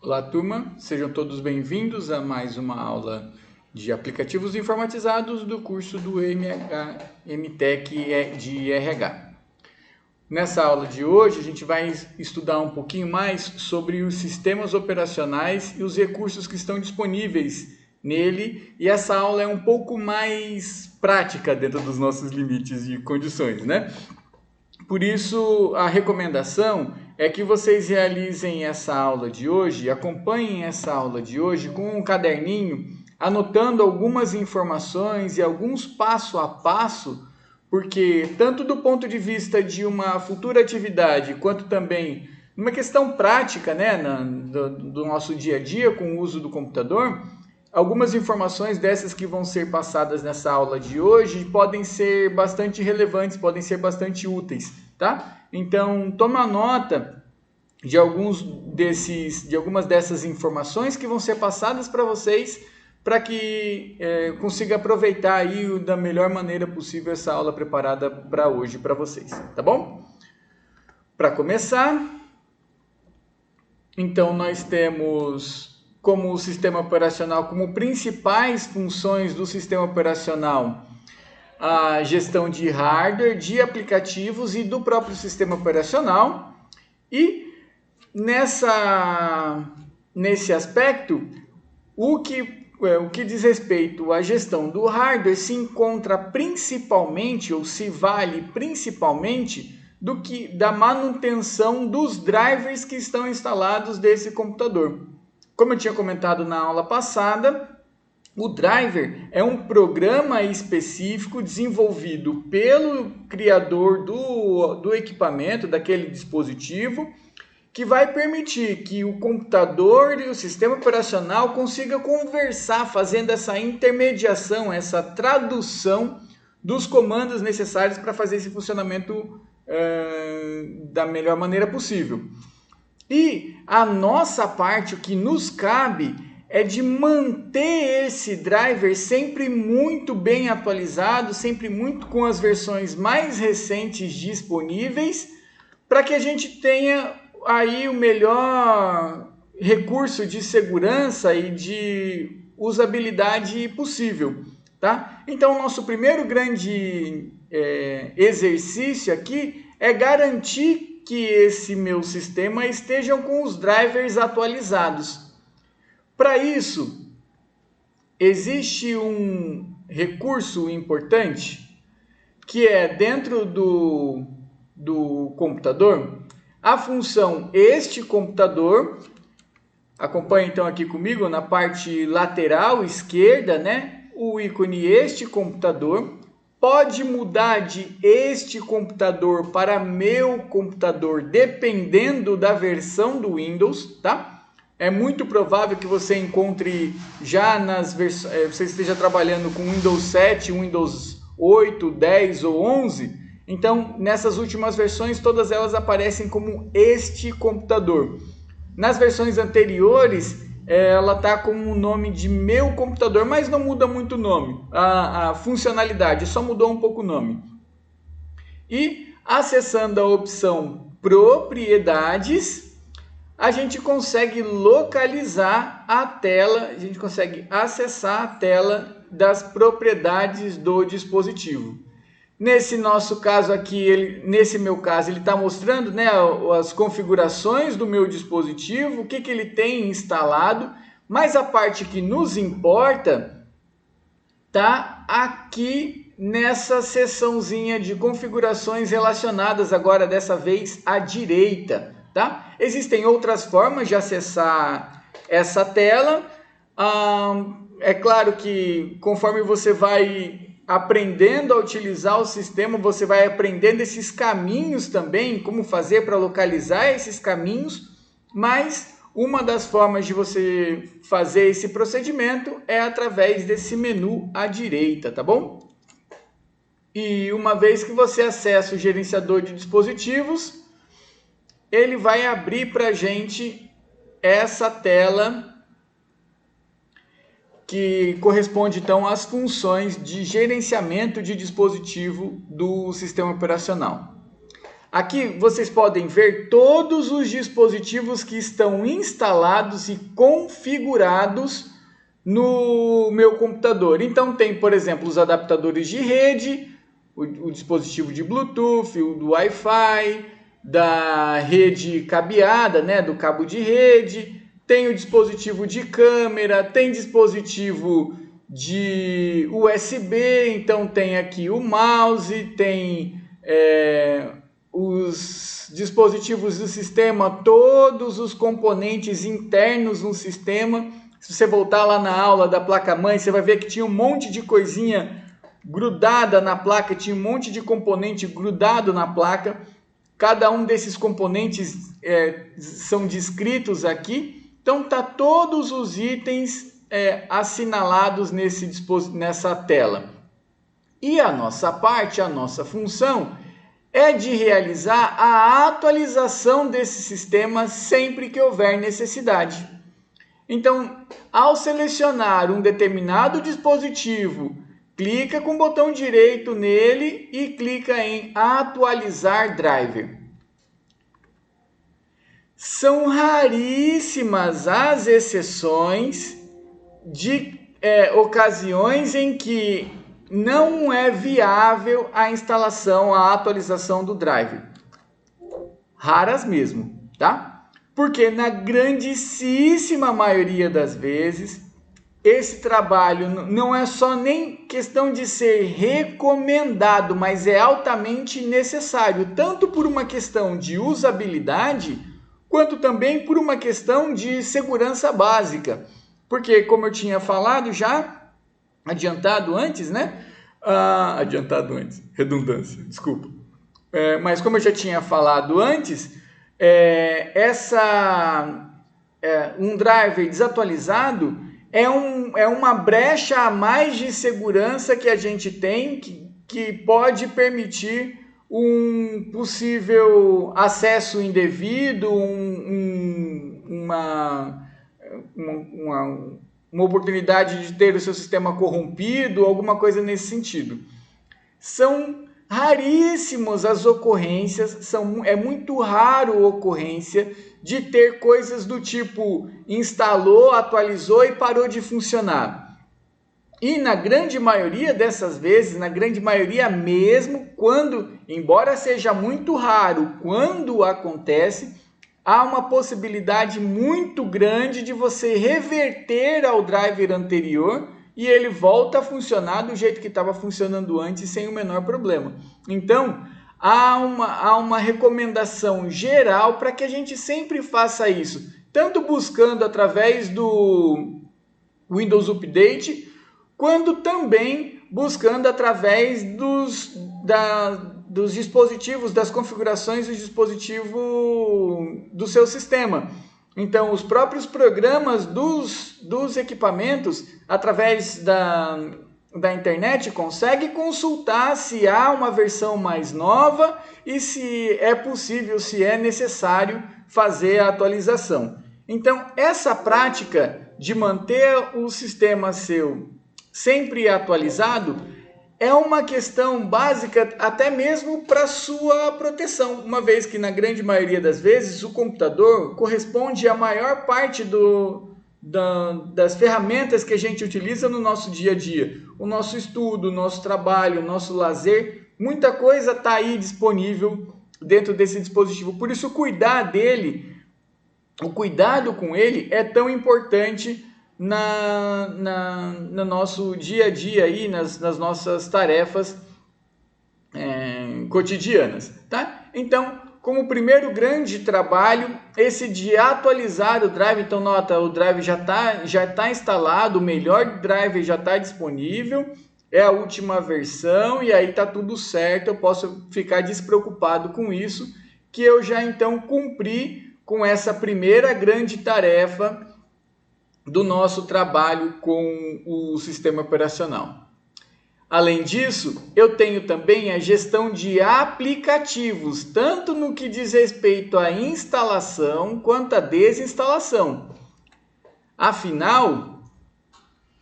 Olá, turma, sejam todos bem-vindos a mais uma aula de aplicativos informatizados do curso do MTech de RH. Nessa aula de hoje, a gente vai estudar um pouquinho mais sobre os sistemas operacionais e os recursos que estão disponíveis nele, e essa aula é um pouco mais prática dentro dos nossos limites e condições, né? Por isso, a recomendação é que vocês realizem essa aula de hoje, acompanhem essa aula de hoje com um caderninho, anotando algumas informações e alguns passo a passo, porque tanto do ponto de vista de uma futura atividade, quanto também numa questão prática, né, do nosso dia a dia com o uso do computador, algumas informações dessas que vão ser passadas nessa aula de hoje podem ser bastante relevantes, podem ser bastante úteis, tá? Então, toma nota de algumas dessas informações que vão ser passadas para vocês, para que consiga aproveitar aí da melhor maneira possível essa aula preparada para hoje para vocês, tá bom? Para começar, então nós temos como o sistema operacional, como principais funções do sistema operacional, a gestão de hardware, de aplicativos e do próprio sistema operacional. E nesse aspecto, o que diz respeito à gestão do hardware se encontra principalmente, ou se vale principalmente, da manutenção dos drivers que estão instalados desse computador. Como eu tinha comentado na aula passada, o driver é um programa específico desenvolvido pelo criador do equipamento, daquele dispositivo, que vai permitir que o computador e o sistema operacional consigam conversar, fazendo essa intermediação, essa tradução dos comandos necessários para fazer esse funcionamento da melhor maneira possível. E a nossa parte, o que nos cabe, é de manter esse driver sempre muito bem atualizado, sempre muito com as versões mais recentes disponíveis, para que a gente tenha aí o melhor recurso de segurança e de usabilidade possível, tá? Então, nosso primeiro grande exercício aqui é garantir que esse meu sistema esteja com os drivers atualizados. Para isso, existe um recurso importante que é dentro do computador, a função este computador. Acompanhe então aqui comigo na parte lateral esquerda, né? O ícone este computador. Pode mudar de este computador para meu computador dependendo da versão do Windows, tá? É muito provável que você encontre já nas versões, você esteja trabalhando com Windows 7, Windows 8, 10 ou 11. Então, nessas últimas versões, todas elas aparecem como este computador. Nas versões anteriores, ela está com o nome de meu computador, mas não muda muito o nome, a funcionalidade, só mudou um pouco o nome. E acessando a opção propriedades, a gente consegue localizar a tela, a gente consegue acessar a tela das propriedades do dispositivo. Nesse nosso caso aqui, nesse meu caso, ele está mostrando, né, as configurações do meu dispositivo, o que ele tem instalado, mas a parte que nos importa está aqui nessa seçãozinha de configurações relacionadas, agora dessa vez à direita, tá? Existem outras formas de acessar essa tela. É claro que conforme você vai aprendendo a utilizar o sistema, você vai aprendendo esses caminhos também, como fazer para localizar esses caminhos, mas uma das formas de você fazer esse procedimento é através desse menu à direita, tá bom? E uma vez que você acessa o gerenciador de dispositivos, ele vai abrir para a gente essa tela que corresponde então às funções de gerenciamento de dispositivo do sistema operacional. aqui vocês podem ver todos os dispositivos que estão instalados e configurados no meu computador. Então tem, por exemplo, os adaptadores de rede, o dispositivo de Bluetooth, o do Wi-Fi, da rede cabeada, né, do cabo de rede, tem o dispositivo de câmera, tem dispositivo de USB, então tem aqui o mouse, tem os dispositivos do sistema, todos os componentes internos no sistema. Se você voltar lá na aula da placa-mãe, você vai ver que tinha um monte de coisinha grudada na placa, tinha um monte de componente grudado na placa. Cada um desses componentes são descritos aqui. Então, tá todos os itens assinalados nessa tela. E a nossa parte, a nossa função, é de realizar a atualização desse sistema sempre que houver necessidade. Então, ao selecionar um determinado dispositivo, clica com o botão direito nele e clica em atualizar driver. São raríssimas as exceções de ocasiões em que não é viável a instalação, a atualização do driver. Raras mesmo, tá? Porque na grandíssima maioria das vezes, esse trabalho não é só nem questão de ser recomendado, mas é altamente necessário, tanto por uma questão de usabilidade, quanto também por uma questão de segurança básica. Porque, como eu tinha falado já, adiantado antes, né? Redundância, desculpa. Mas como eu já tinha falado antes, um driver desatualizado é uma brecha a mais de segurança que a gente tem, que pode permitir um possível acesso indevido, uma oportunidade de ter o seu sistema corrompido, alguma coisa nesse sentido. São raríssimas as ocorrências, é muito raro a ocorrência de ter coisas do tipo instalou, atualizou e parou de funcionar. E na grande maioria dessas vezes, na grande maioria mesmo, embora seja muito raro, quando acontece, há uma possibilidade muito grande de você reverter ao driver anterior e ele volta a funcionar do jeito que estava funcionando antes sem o menor problema. Então, há uma recomendação geral para que a gente sempre faça isso, tanto buscando através do Windows Update, quanto também buscando através dos dispositivos, das configurações do dispositivo do seu sistema. Então, os próprios programas dos equipamentos, através da internet, conseguem consultar se há uma versão mais nova e se é possível, se é necessário fazer a atualização. Então, essa prática de manter o sistema seu sempre atualizado é uma questão básica até mesmo para sua proteção, uma vez que na grande maioria das vezes o computador corresponde à maior parte das ferramentas que a gente utiliza no nosso dia a dia. O nosso estudo, o nosso trabalho, o nosso lazer, muita coisa está aí disponível dentro desse dispositivo. Por isso, o cuidado com ele é tão importante no nosso dia a dia aí, nas nossas tarefas cotidianas, tá? Então, como primeiro grande trabalho, esse de atualizar o drive. Então, nota, o drive já tá instalado, o melhor drive já está disponível, é a última versão e aí tá tudo certo, eu posso ficar despreocupado com isso, que eu já então cumpri com essa primeira grande tarefa do nosso trabalho com o sistema operacional. Além disso, eu tenho também a gestão de aplicativos, tanto no que diz respeito à instalação quanto à desinstalação. Afinal,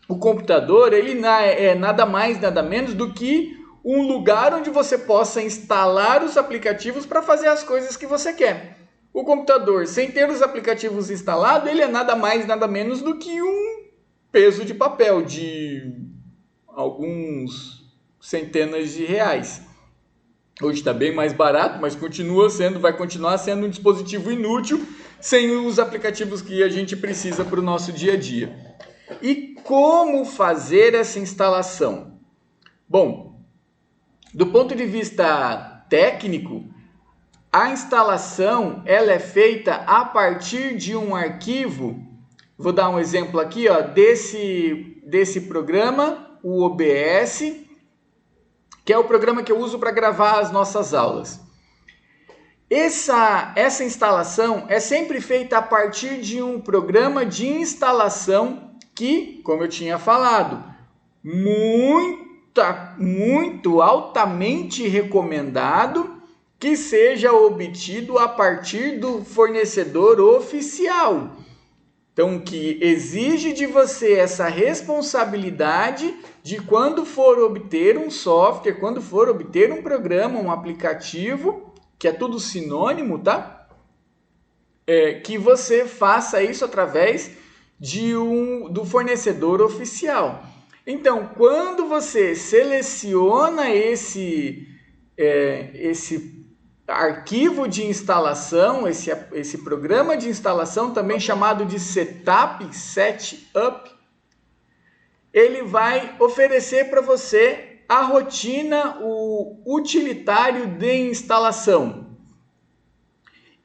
o computador ele é nada mais, nada menos do que um lugar onde você possa instalar os aplicativos para fazer as coisas que você quer. O computador, sem ter os aplicativos instalados, ele é nada mais, nada menos do que um peso de papel de alguns centenas de reais. Hoje está bem mais barato, mas vai continuar sendo um dispositivo inútil sem os aplicativos que a gente precisa para o nosso dia a dia. E como fazer essa instalação? Bom, do ponto de vista técnico, a instalação ela é feita a partir de um arquivo. Vou dar um exemplo aqui, ó, desse programa, o OBS, que é o programa que eu uso para gravar as nossas aulas. Essa instalação é sempre feita a partir de um programa de instalação que, como eu tinha falado, muito altamente recomendado que seja obtido a partir do fornecedor oficial. Então, que exige de você essa responsabilidade de quando for obter um software, quando for obter um programa, um aplicativo, que é tudo sinônimo, tá? Que você faça isso através do fornecedor oficial. Então, quando você seleciona esse arquivo de instalação, esse programa de instalação, também chamado de setup, ele vai oferecer para você a rotina, o utilitário de instalação.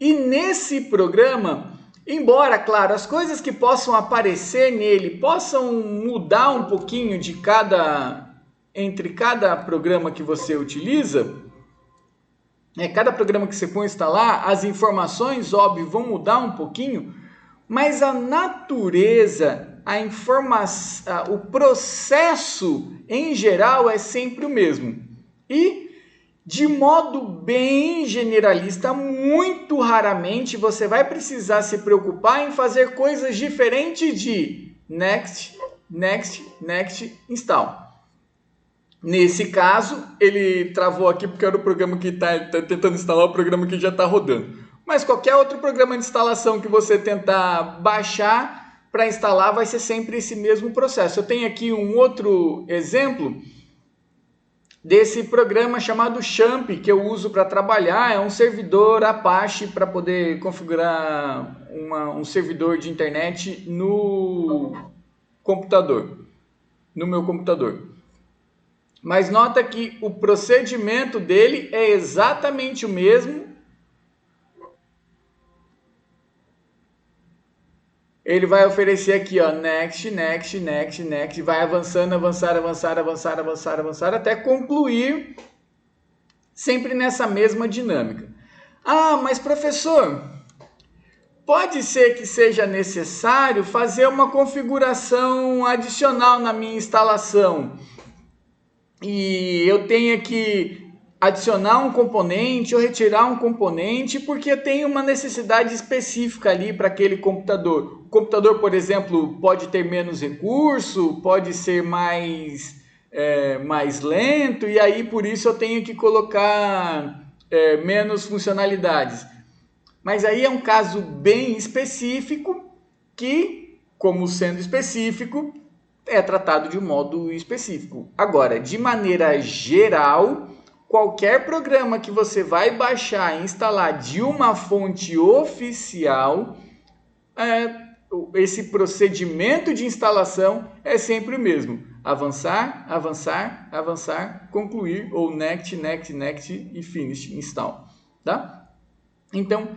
E nesse programa, embora, claro, as coisas que possam aparecer nele possam mudar um pouquinho entre cada programa que você utiliza, cada programa que você for instalar, as informações, óbvio, vão mudar um pouquinho, mas a natureza, a informação, o processo em geral é sempre o mesmo. E, de modo bem generalista, muito raramente você vai precisar se preocupar em fazer coisas diferentes de next, next, next, install. Nesse caso, ele travou aqui porque era o programa que está tentando instalar o programa que já está rodando. Mas qualquer outro programa de instalação que você tentar baixar para instalar vai ser sempre esse mesmo processo. Eu tenho aqui um outro exemplo desse programa chamado Champ, que eu uso para trabalhar. É um servidor Apache para poder configurar um servidor de internet no meu computador. Mas nota que o procedimento dele é exatamente o mesmo. Ele vai oferecer aqui, ó, next, next, next, next, vai avançando, avançar, até concluir, sempre nessa mesma dinâmica. Ah, mas professor, pode ser que seja necessário fazer uma configuração adicional na minha instalação. E eu tenho que adicionar um componente ou retirar um componente porque eu tenho uma necessidade específica ali para aquele computador. O computador, por exemplo, pode ter menos recurso, pode ser mais lento e aí por isso eu tenho que colocar menos funcionalidades. Mas aí é um caso bem específico que, como sendo específico, é tratado de um modo específico. Agora, de maneira geral, qualquer programa que você vai baixar e instalar de uma fonte oficial, esse procedimento de instalação é sempre o mesmo. Avançar, avançar, avançar, concluir, ou next, next, next e finish, install. Tá? Então,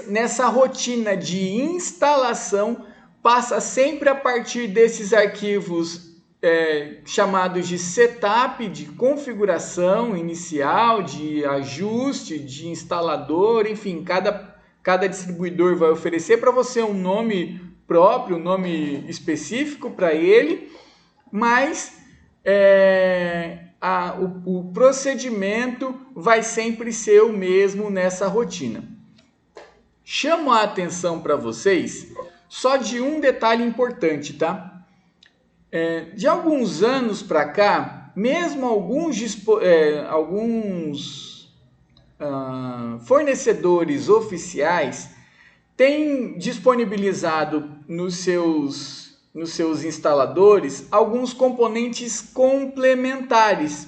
nessa rotina de instalação, passa sempre a partir desses arquivos chamados de setup, de configuração inicial, de ajuste, de instalador, enfim, cada distribuidor vai oferecer para você um nome próprio, um nome específico para ele, mas o procedimento vai sempre ser o mesmo nessa rotina. Chamo a atenção para vocês só de um detalhe importante, tá? De alguns anos para cá, mesmo alguns fornecedores oficiais têm disponibilizado nos seus instaladores alguns componentes complementares.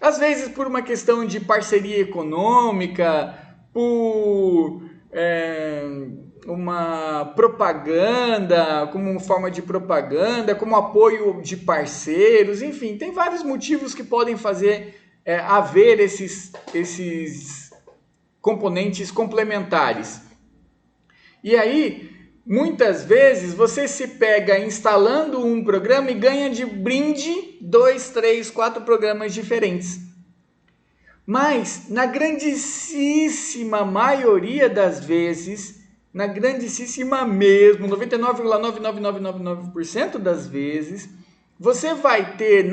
Às vezes por uma questão de parceria econômica, por uma propaganda, como uma forma de propaganda, como apoio de parceiros, enfim, tem vários motivos que podem fazer haver esses componentes complementares. E aí, muitas vezes, você se pega instalando um programa e ganha de brinde 2, 3, 4 programas diferentes. Mas, na grandíssima maioria das vezes, na grandíssima mesmo, 99,99999% das vezes, você vai ter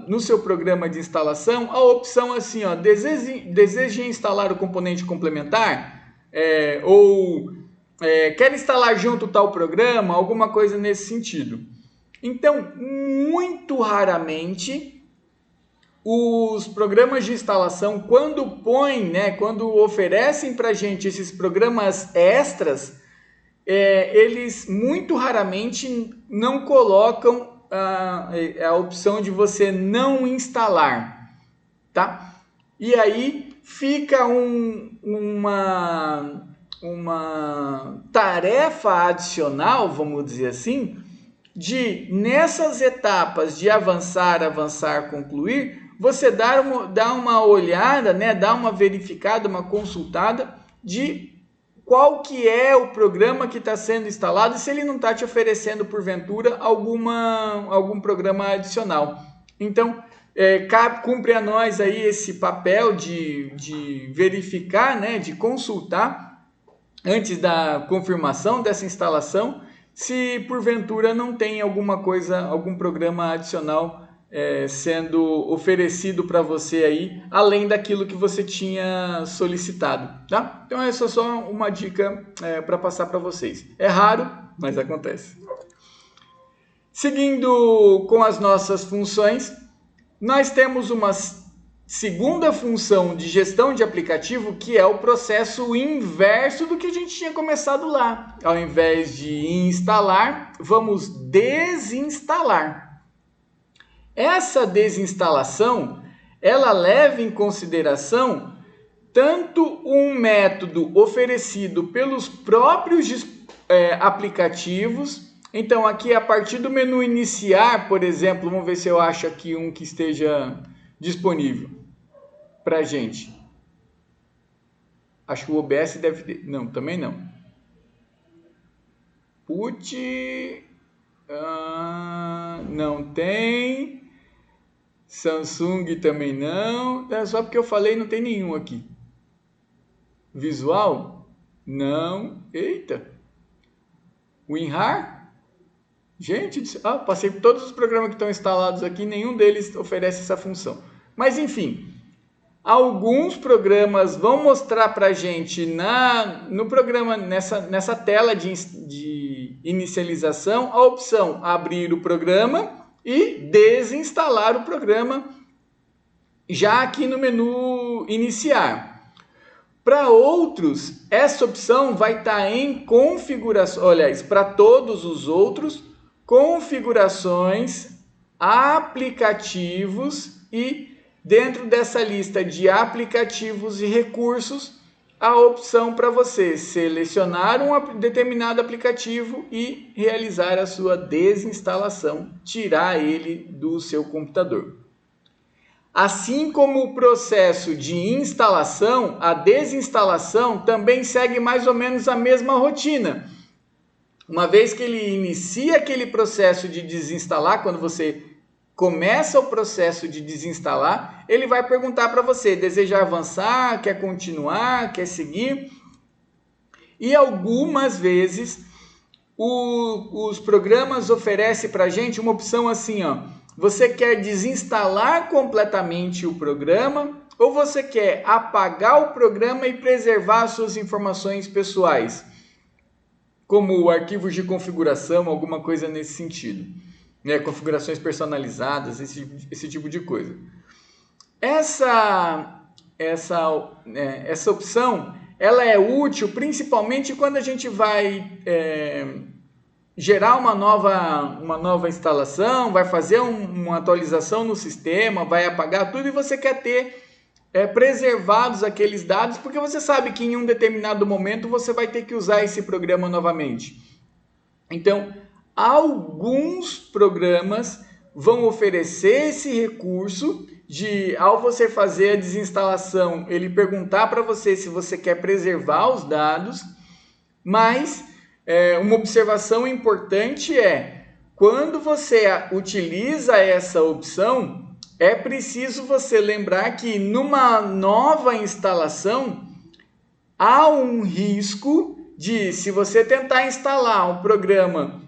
no seu programa de instalação a opção assim, ó, deseja instalar o componente complementar? Quer instalar junto tal programa? Alguma coisa nesse sentido. Então, muito raramente, os programas de instalação, quando oferecem para a gente esses programas extras, eles muito raramente não colocam a opção de você não instalar, tá? E aí fica uma tarefa adicional, vamos dizer assim, de nessas etapas de avançar, concluir, você dá uma olhada, né, dá uma verificada, uma consultada de qual que é o programa que está sendo instalado e se ele não está te oferecendo, porventura, algum programa adicional. Então, cumpre a nós aí esse papel de verificar, né, de consultar antes da confirmação dessa instalação, se porventura não tem algum programa adicional sendo oferecido para você aí, além daquilo que você tinha solicitado, tá? Então essa é só uma dica para passar para vocês. É raro, mas acontece. Seguindo com as nossas funções, nós temos uma segunda função de gestão de aplicativo, que é o processo inverso do que a gente tinha começado lá. Ao invés de instalar, vamos desinstalar. Essa desinstalação, ela leva em consideração tanto um método oferecido pelos próprios aplicativos. Então, aqui a partir do menu iniciar, por exemplo, vamos ver se eu acho aqui um que esteja disponível para a gente. Acho que o OBS deve ter. Não, também não. Não tem. Samsung também não. É só porque eu falei, não tem nenhum aqui. Visual? Não. Eita. WinRAR? Gente, passei por todos os programas que estão instalados aqui, nenhum deles oferece essa função. Mas enfim, alguns programas vão mostrar para a gente no programa, nessa tela de inicialização, a opção abrir o programa e desinstalar o programa já aqui no menu iniciar. Para outros, essa opção vai estar em configuração, aliás, para todos os outros, configurações, aplicativos e dentro dessa lista de aplicativos e recursos, a opção para você selecionar um determinado aplicativo e realizar a sua desinstalação, tirar ele do seu computador. Assim como o processo de instalação, a desinstalação também segue mais ou menos a mesma rotina. Uma vez que ele inicia aquele processo de desinstalar, quando você começa o processo de desinstalar, ele vai perguntar para você, deseja avançar, quer continuar, quer seguir? E algumas vezes os programas oferecem para a gente uma opção assim, ó, você quer desinstalar completamente o programa ou você quer apagar o programa e preservar suas informações pessoais, como arquivos de configuração, alguma coisa nesse sentido. né? Configurações personalizadas, esse tipo de coisa. Essa opção ela é útil principalmente quando a gente vai gerar uma nova instalação, vai fazer uma atualização no sistema, vai apagar tudo e você quer ter preservados aqueles dados, porque você sabe que em um determinado momento você vai ter que usar esse programa novamente. Então, alguns programas vão oferecer esse recurso de, ao você fazer a desinstalação, ele perguntar para você se você quer preservar os dados, mas uma observação importante é, quando você utiliza essa opção, é preciso você lembrar que numa nova instalação, há um risco de, se você tentar instalar um programa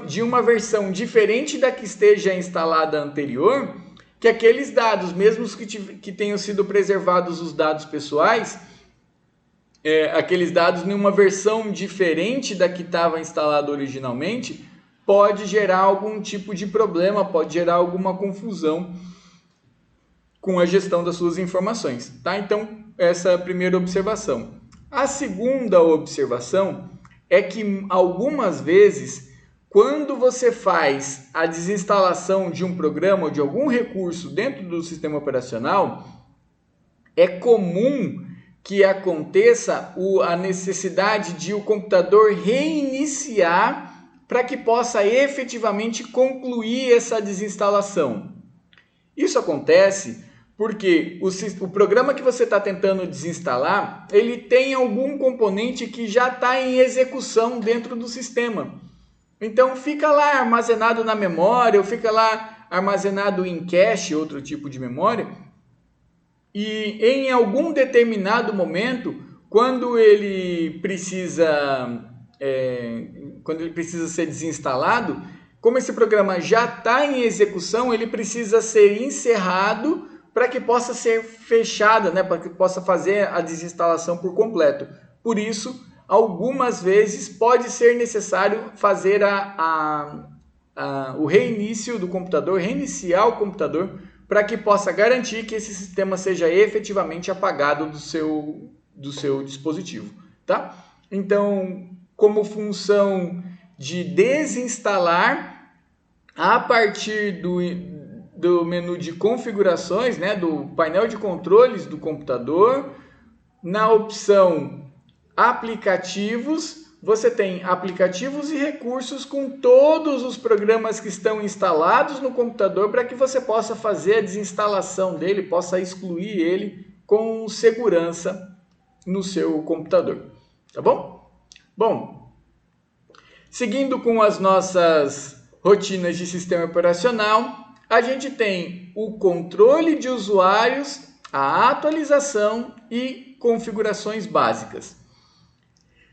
de uma versão diferente da que esteja instalada anterior, que aqueles dados, mesmo que tenham sido preservados os dados pessoais, aqueles dados numa versão diferente da que estava instalada originalmente, pode gerar algum tipo de problema, pode gerar alguma confusão com a gestão das suas informações, tá? Então, essa é a primeira observação. A segunda observação é que algumas vezes, quando você faz a desinstalação de um programa ou de algum recurso dentro do sistema operacional, é comum que aconteça a necessidade de o computador reiniciar para que possa efetivamente concluir essa desinstalação. Isso acontece porque o programa que você está tentando desinstalar, ele tem algum componente que já está em execução dentro do sistema. Então fica lá armazenado na memória, ou fica lá armazenado em cache, outro tipo de memória, e em algum determinado momento, quando ele precisa ser desinstalado, como esse programa já está em execução, ele precisa ser encerrado para que possa ser fechada, né? Para que possa fazer a desinstalação por completo. Por isso, algumas vezes pode ser necessário fazer o reinício do computador, reiniciar o computador, para que possa garantir que esse sistema seja efetivamente apagado do seu dispositivo, tá? Então, como função de desinstalar, a partir do menu de configurações, né, do painel de controles do computador, na opção aplicativos, você tem aplicativos e recursos com todos os programas que estão instalados no computador para que você possa fazer a desinstalação dele, possa excluir ele com segurança no seu computador, tá bom? Bom, seguindo com as nossas rotinas de sistema operacional, a gente tem o controle de usuários, a atualização e configurações básicas.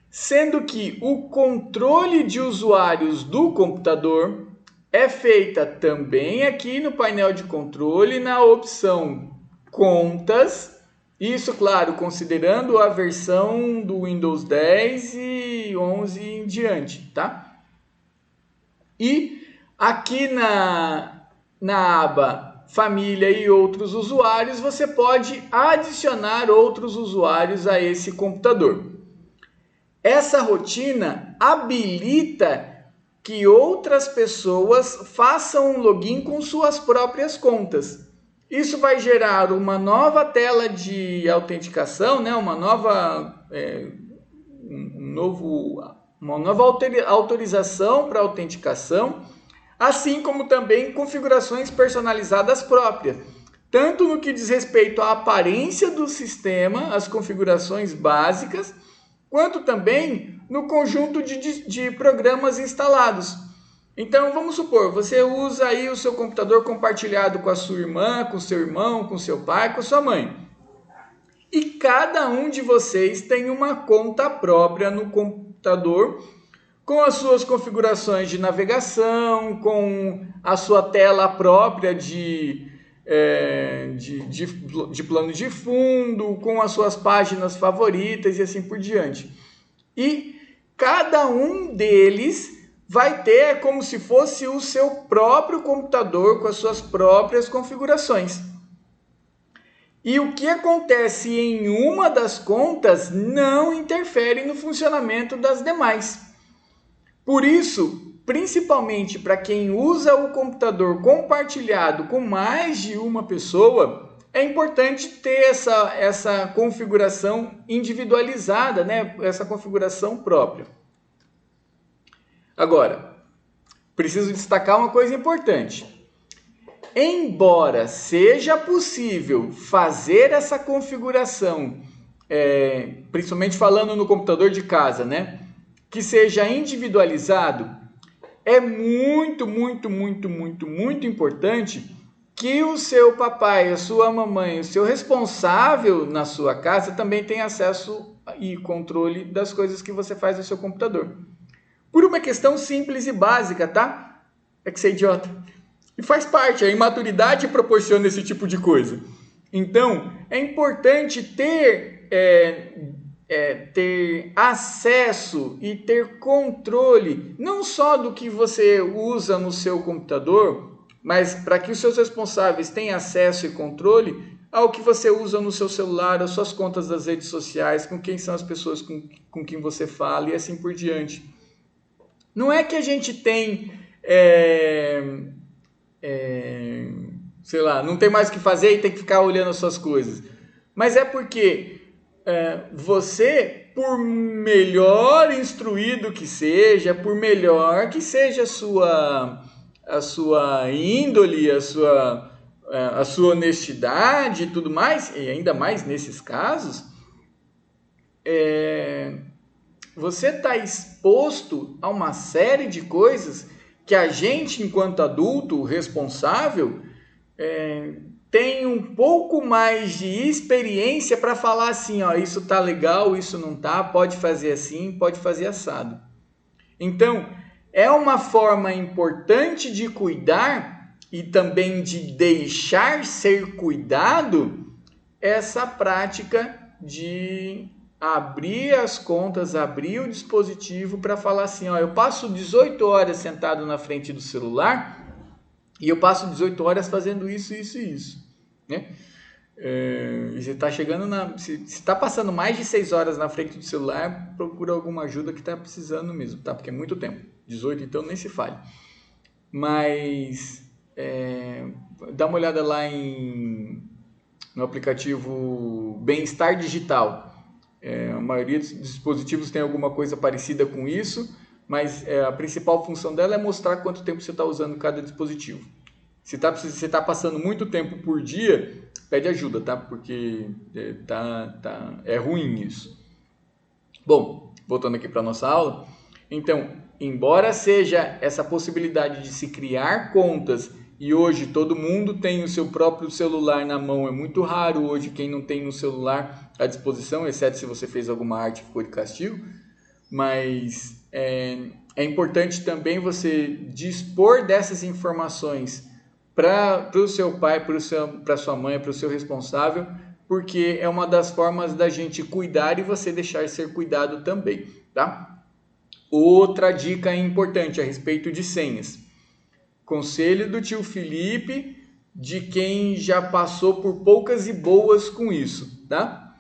Sendo que o controle de usuários do computador é feita também aqui no painel de controle, na opção Contas. Isso, claro, considerando a versão do Windows 10 e 11 em diante, tá? E aqui na aba Família e outros usuários, você pode adicionar outros usuários a esse computador. Essa rotina habilita que outras pessoas façam um login com suas próprias contas. Isso vai gerar uma nova tela de autenticação, né? uma nova autorização para autenticação, assim como também configurações personalizadas próprias, tanto no que diz respeito à aparência do sistema, as configurações básicas, quanto também no conjunto de programas instalados. Então, vamos supor, você usa aí o seu computador compartilhado com a sua irmã, com seu irmão, com seu pai, com sua mãe. E cada um de vocês tem uma conta própria no computador, com as suas configurações de navegação, com a sua tela própria de plano de fundo, com as suas páginas favoritas e assim por diante. E cada um deles vai ter como se fosse o seu próprio computador com as suas próprias configurações. E o que acontece em uma das contas não interfere no funcionamento das demais. Por isso, principalmente para quem usa o computador compartilhado com mais de uma pessoa, é importante ter essa configuração individualizada, né? Essa configuração própria. Agora, preciso destacar uma coisa importante. Embora seja possível fazer essa configuração, principalmente falando no computador de casa, né? Que seja individualizado, é muito importante que o seu papai, a sua mamãe, o seu responsável na sua casa também tenha acesso e controle das coisas que você faz no seu computador. Por uma questão simples e básica, tá? É que você é idiota. E faz parte, a imaturidade proporciona esse tipo de coisa. Então, é importante ter acesso e ter controle, não só do que você usa no seu computador, mas para que os seus responsáveis tenham acesso e controle ao que você usa no seu celular, as suas contas das redes sociais, com quem são as pessoas com quem você fala e assim por diante. Não é que a gente tem, sei lá, não tem mais o que fazer e tem que ficar olhando as suas coisas. Mas é porque você, por melhor instruído que seja, por melhor que seja a sua índole, a sua honestidade e tudo mais, e ainda mais nesses casos, você está exposto a uma série de coisas que a gente, enquanto adulto responsável, tem um pouco mais de experiência para falar assim, ó, isso tá legal, isso não tá, pode fazer assim, pode fazer assado. Então, é uma forma importante de cuidar e também de deixar ser cuidado essa prática de abrir as contas, abrir o dispositivo para falar assim, ó, eu passo 18 horas sentado na frente do celular e eu passo 18 horas fazendo isso, né? Você está chegando se está passando mais de 6 horas na frente do celular, procura alguma ajuda que está precisando mesmo, tá? Porque é muito tempo. 18 então nem se fale. Mas dá uma olhada lá no aplicativo Bem-Estar Digital. A maioria dos dispositivos tem alguma coisa parecida com isso, mas a principal função dela é mostrar quanto tempo você está usando cada dispositivo. Se está passando muito tempo por dia, pede ajuda, tá? Porque é ruim isso. Bom, voltando aqui para a nossa aula. Então, embora seja essa possibilidade de se criar contas, e hoje todo mundo tem o seu próprio celular na mão, é muito raro hoje quem não tem um celular à disposição, exceto se você fez alguma arte e ficou de castigo, mas é importante também você dispor dessas informações para o seu pai, para sua mãe, para o seu responsável, porque é uma das formas da gente cuidar e você deixar ser cuidado também, tá? Outra dica importante a respeito de senhas. Conselho do tio Felipe, de quem já passou por poucas e boas com isso, tá?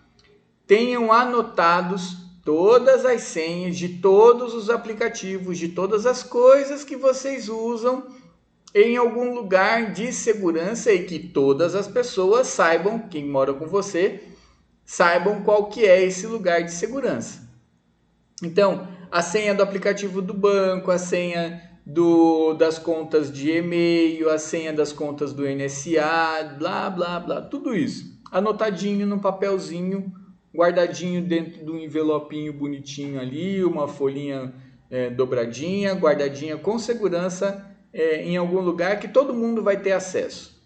Tenham anotados todas as senhas de todos os aplicativos, de todas as coisas que vocês usam em algum lugar de segurança e que todas as pessoas saibam, quem mora com você, saibam qual que é esse lugar de segurança. Então, a senha do aplicativo do banco, a senha das contas de e-mail, a senha das contas do NSA, blá, blá, blá, tudo isso. Anotadinho no papelzinho, guardadinho dentro de um envelopinho bonitinho ali, uma folhinha dobradinha, guardadinha com segurança em algum lugar que todo mundo vai ter acesso.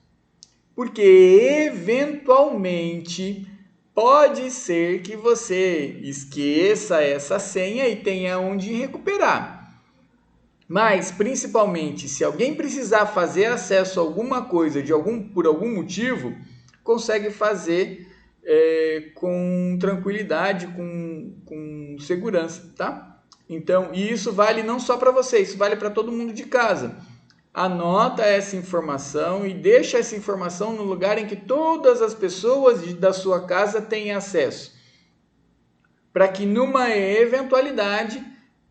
Porque eventualmente pode ser que você esqueça essa senha e tenha onde recuperar. Mas, principalmente, se alguém precisar fazer acesso a alguma coisa por algum motivo, consegue fazer com tranquilidade, com segurança, tá? Então, e isso vale não só para você, isso vale para todo mundo de casa. Anota essa informação e deixa essa informação no lugar em que todas as pessoas da sua casa têm acesso, para que numa eventualidade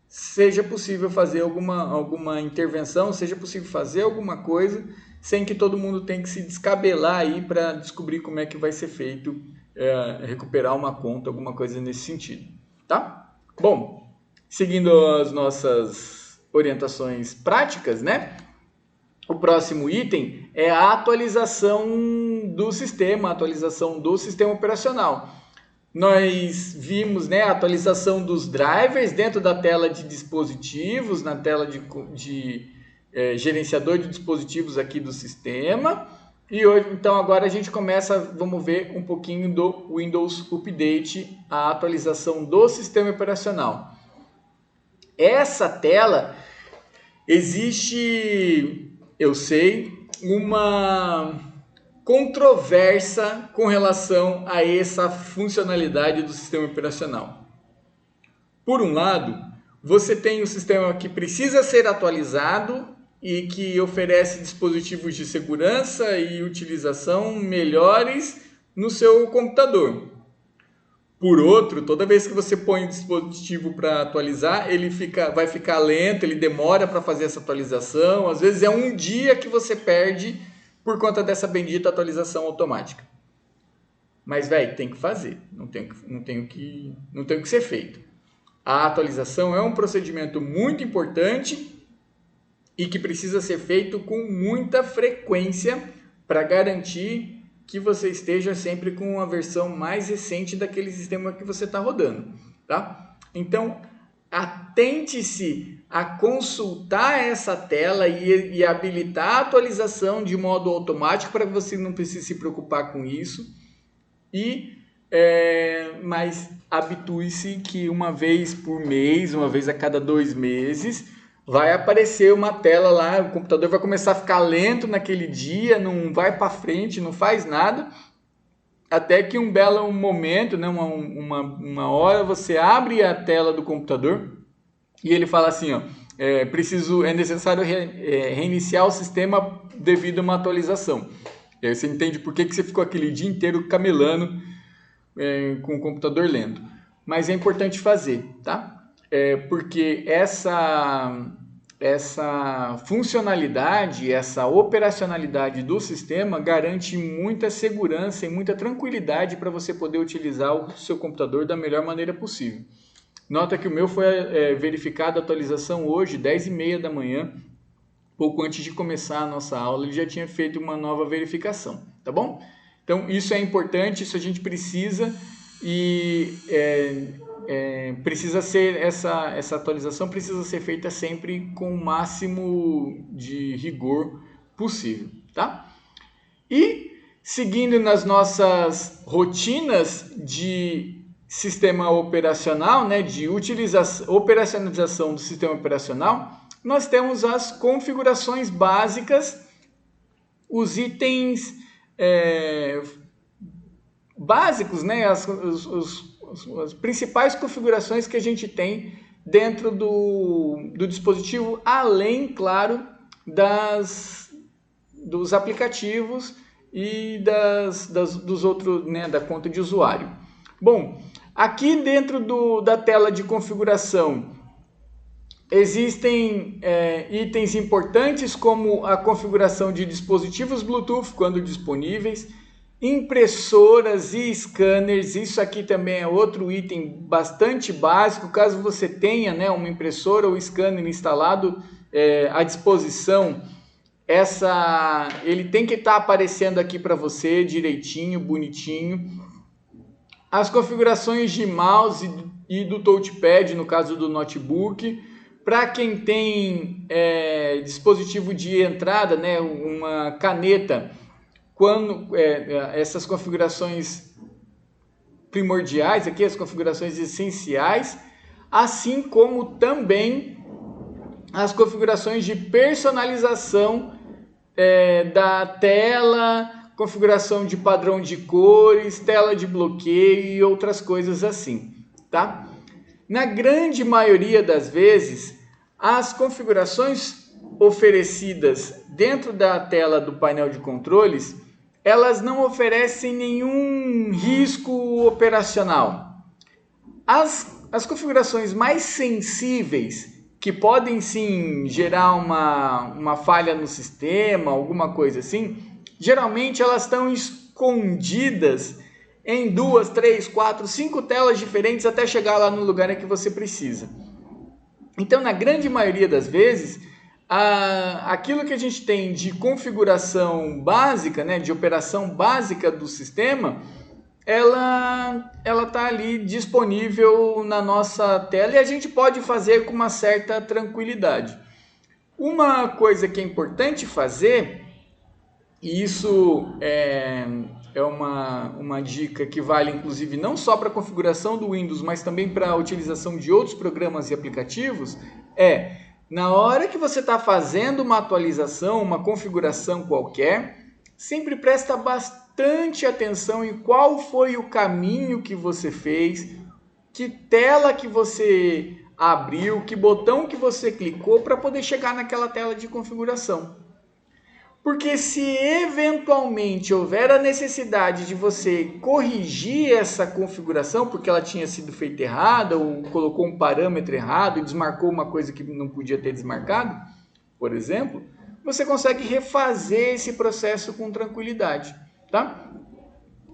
seja possível fazer alguma intervenção, seja possível fazer alguma coisa, sem que todo mundo tenha que se descabelar aí para descobrir como é que vai ser feito, recuperar uma conta, alguma coisa nesse sentido, tá? Bom, seguindo as nossas orientações práticas, né? O próximo item é a atualização do sistema operacional. Nós vimos, né, a atualização dos drivers dentro da tela de dispositivos, na tela de gerenciador de dispositivos aqui do sistema. E hoje, então agora a gente vamos ver um pouquinho do Windows Update, a atualização do sistema operacional. Essa tela existe, eu sei, uma controvérsia com relação a essa funcionalidade do sistema operacional. Por um lado, você tem o sistema que precisa ser atualizado e que oferece dispositivos de segurança e utilização melhores no seu computador. Por outro, toda vez que você põe o dispositivo para atualizar, ele vai ficar lento, ele demora para fazer essa atualização. Às vezes é um dia que você perde por conta dessa bendita atualização automática. Mas, velho, tem que fazer, não tem o que ser feito. A atualização é um procedimento muito importante e que precisa ser feito com muita frequência para garantir que você esteja sempre com a versão mais recente daquele sistema que você está rodando, tá? Então, atente-se a consultar essa tela e habilitar a atualização de modo automático para que você não precise se preocupar com isso. Mas habitue-se que uma vez por mês, uma vez a cada 2 meses, vai aparecer uma tela lá, o computador vai começar a ficar lento naquele dia, não vai para frente, não faz nada, até que um belo momento, né, uma hora, você abre a tela do computador e ele fala assim, ó, é necessário reiniciar o sistema devido a uma atualização. E aí você entende por que você ficou aquele dia inteiro camelando com o computador lento. Mas é importante fazer, tá? Porque essa funcionalidade, essa operacionalidade do sistema garante muita segurança e muita tranquilidade para você poder utilizar o seu computador da melhor maneira possível. Nota que o meu foi verificada a atualização hoje, 10h30 da manhã, pouco antes de começar a nossa aula, ele já tinha feito uma nova verificação, tá bom? Então isso é importante, isso a gente precisa e precisa ser essa atualização precisa ser feita sempre com o máximo de rigor possível, tá? E seguindo nas nossas rotinas de sistema operacional, né, de operacionalização do sistema operacional, nós temos as configurações básicas, os itens básicos, né, as principais configurações que a gente tem dentro do dispositivo, além, claro, dos aplicativos e dos outros, né, da conta de usuário. Bom, aqui dentro da tela de configuração existem itens importantes como a configuração de dispositivos Bluetooth quando disponíveis, impressoras e scanners. Isso aqui também é outro item bastante básico. Caso você tenha, né, uma impressora ou scanner instalado à disposição, ele tem que estar aparecendo aqui para você direitinho, bonitinho. As configurações de mouse e do touchpad, no caso do notebook. Para quem tem dispositivo de entrada, né, uma caneta, essas configurações primordiais, aqui as configurações essenciais, assim como também as configurações de personalização da tela, configuração de padrão de cores, tela de bloqueio e outras coisas assim, tá? Na grande maioria das vezes, as configurações oferecidas dentro da tela do painel de controles, elas não oferecem nenhum risco operacional. As configurações mais sensíveis, que podem sim gerar uma falha no sistema, alguma coisa assim, geralmente elas estão escondidas em 2, 3, 4, 5 telas diferentes até chegar lá no lugar em que você precisa. Então, na grande maioria das vezes, aquilo que a gente tem de configuração básica, né, de operação básica do sistema, ela está ali disponível na nossa tela e a gente pode fazer com uma certa tranquilidade. Uma coisa que é importante fazer, e isso é uma dica que vale inclusive não só para a configuração do Windows, mas também para a utilização de outros programas e aplicativos, na hora que você está fazendo uma atualização, uma configuração qualquer, sempre presta bastante atenção em qual foi o caminho que você fez, que tela que você abriu, que botão que você clicou para poder chegar naquela tela de configuração. Porque se eventualmente houver a necessidade de você corrigir essa configuração, porque ela tinha sido feita errada, ou colocou um parâmetro errado e desmarcou uma coisa que não podia ter desmarcado, por exemplo, você consegue refazer esse processo com tranquilidade, tá?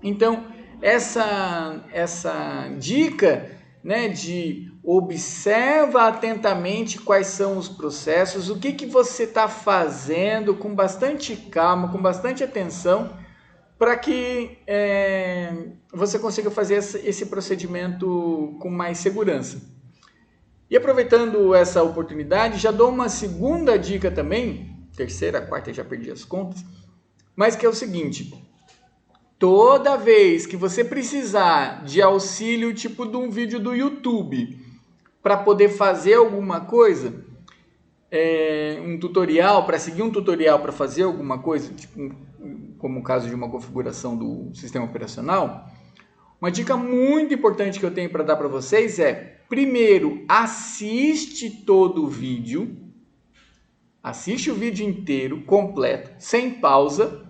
Então, essa dica, né, de observa atentamente quais são os processos, o que você está fazendo com bastante calma, com bastante atenção, para que você consiga fazer esse procedimento com mais segurança. E aproveitando essa oportunidade, já dou uma segunda dica também, terceira, quarta, já perdi as contas, mas que é o seguinte: toda vez que você precisar de auxílio, tipo de um vídeo do YouTube, para poder fazer alguma coisa, um tutorial, para seguir um tutorial para fazer alguma coisa, tipo, como o caso de uma configuração do sistema operacional, uma dica muito importante que eu tenho para dar para vocês é, primeiro, assiste todo o vídeo, assiste o vídeo inteiro, completo, sem pausa.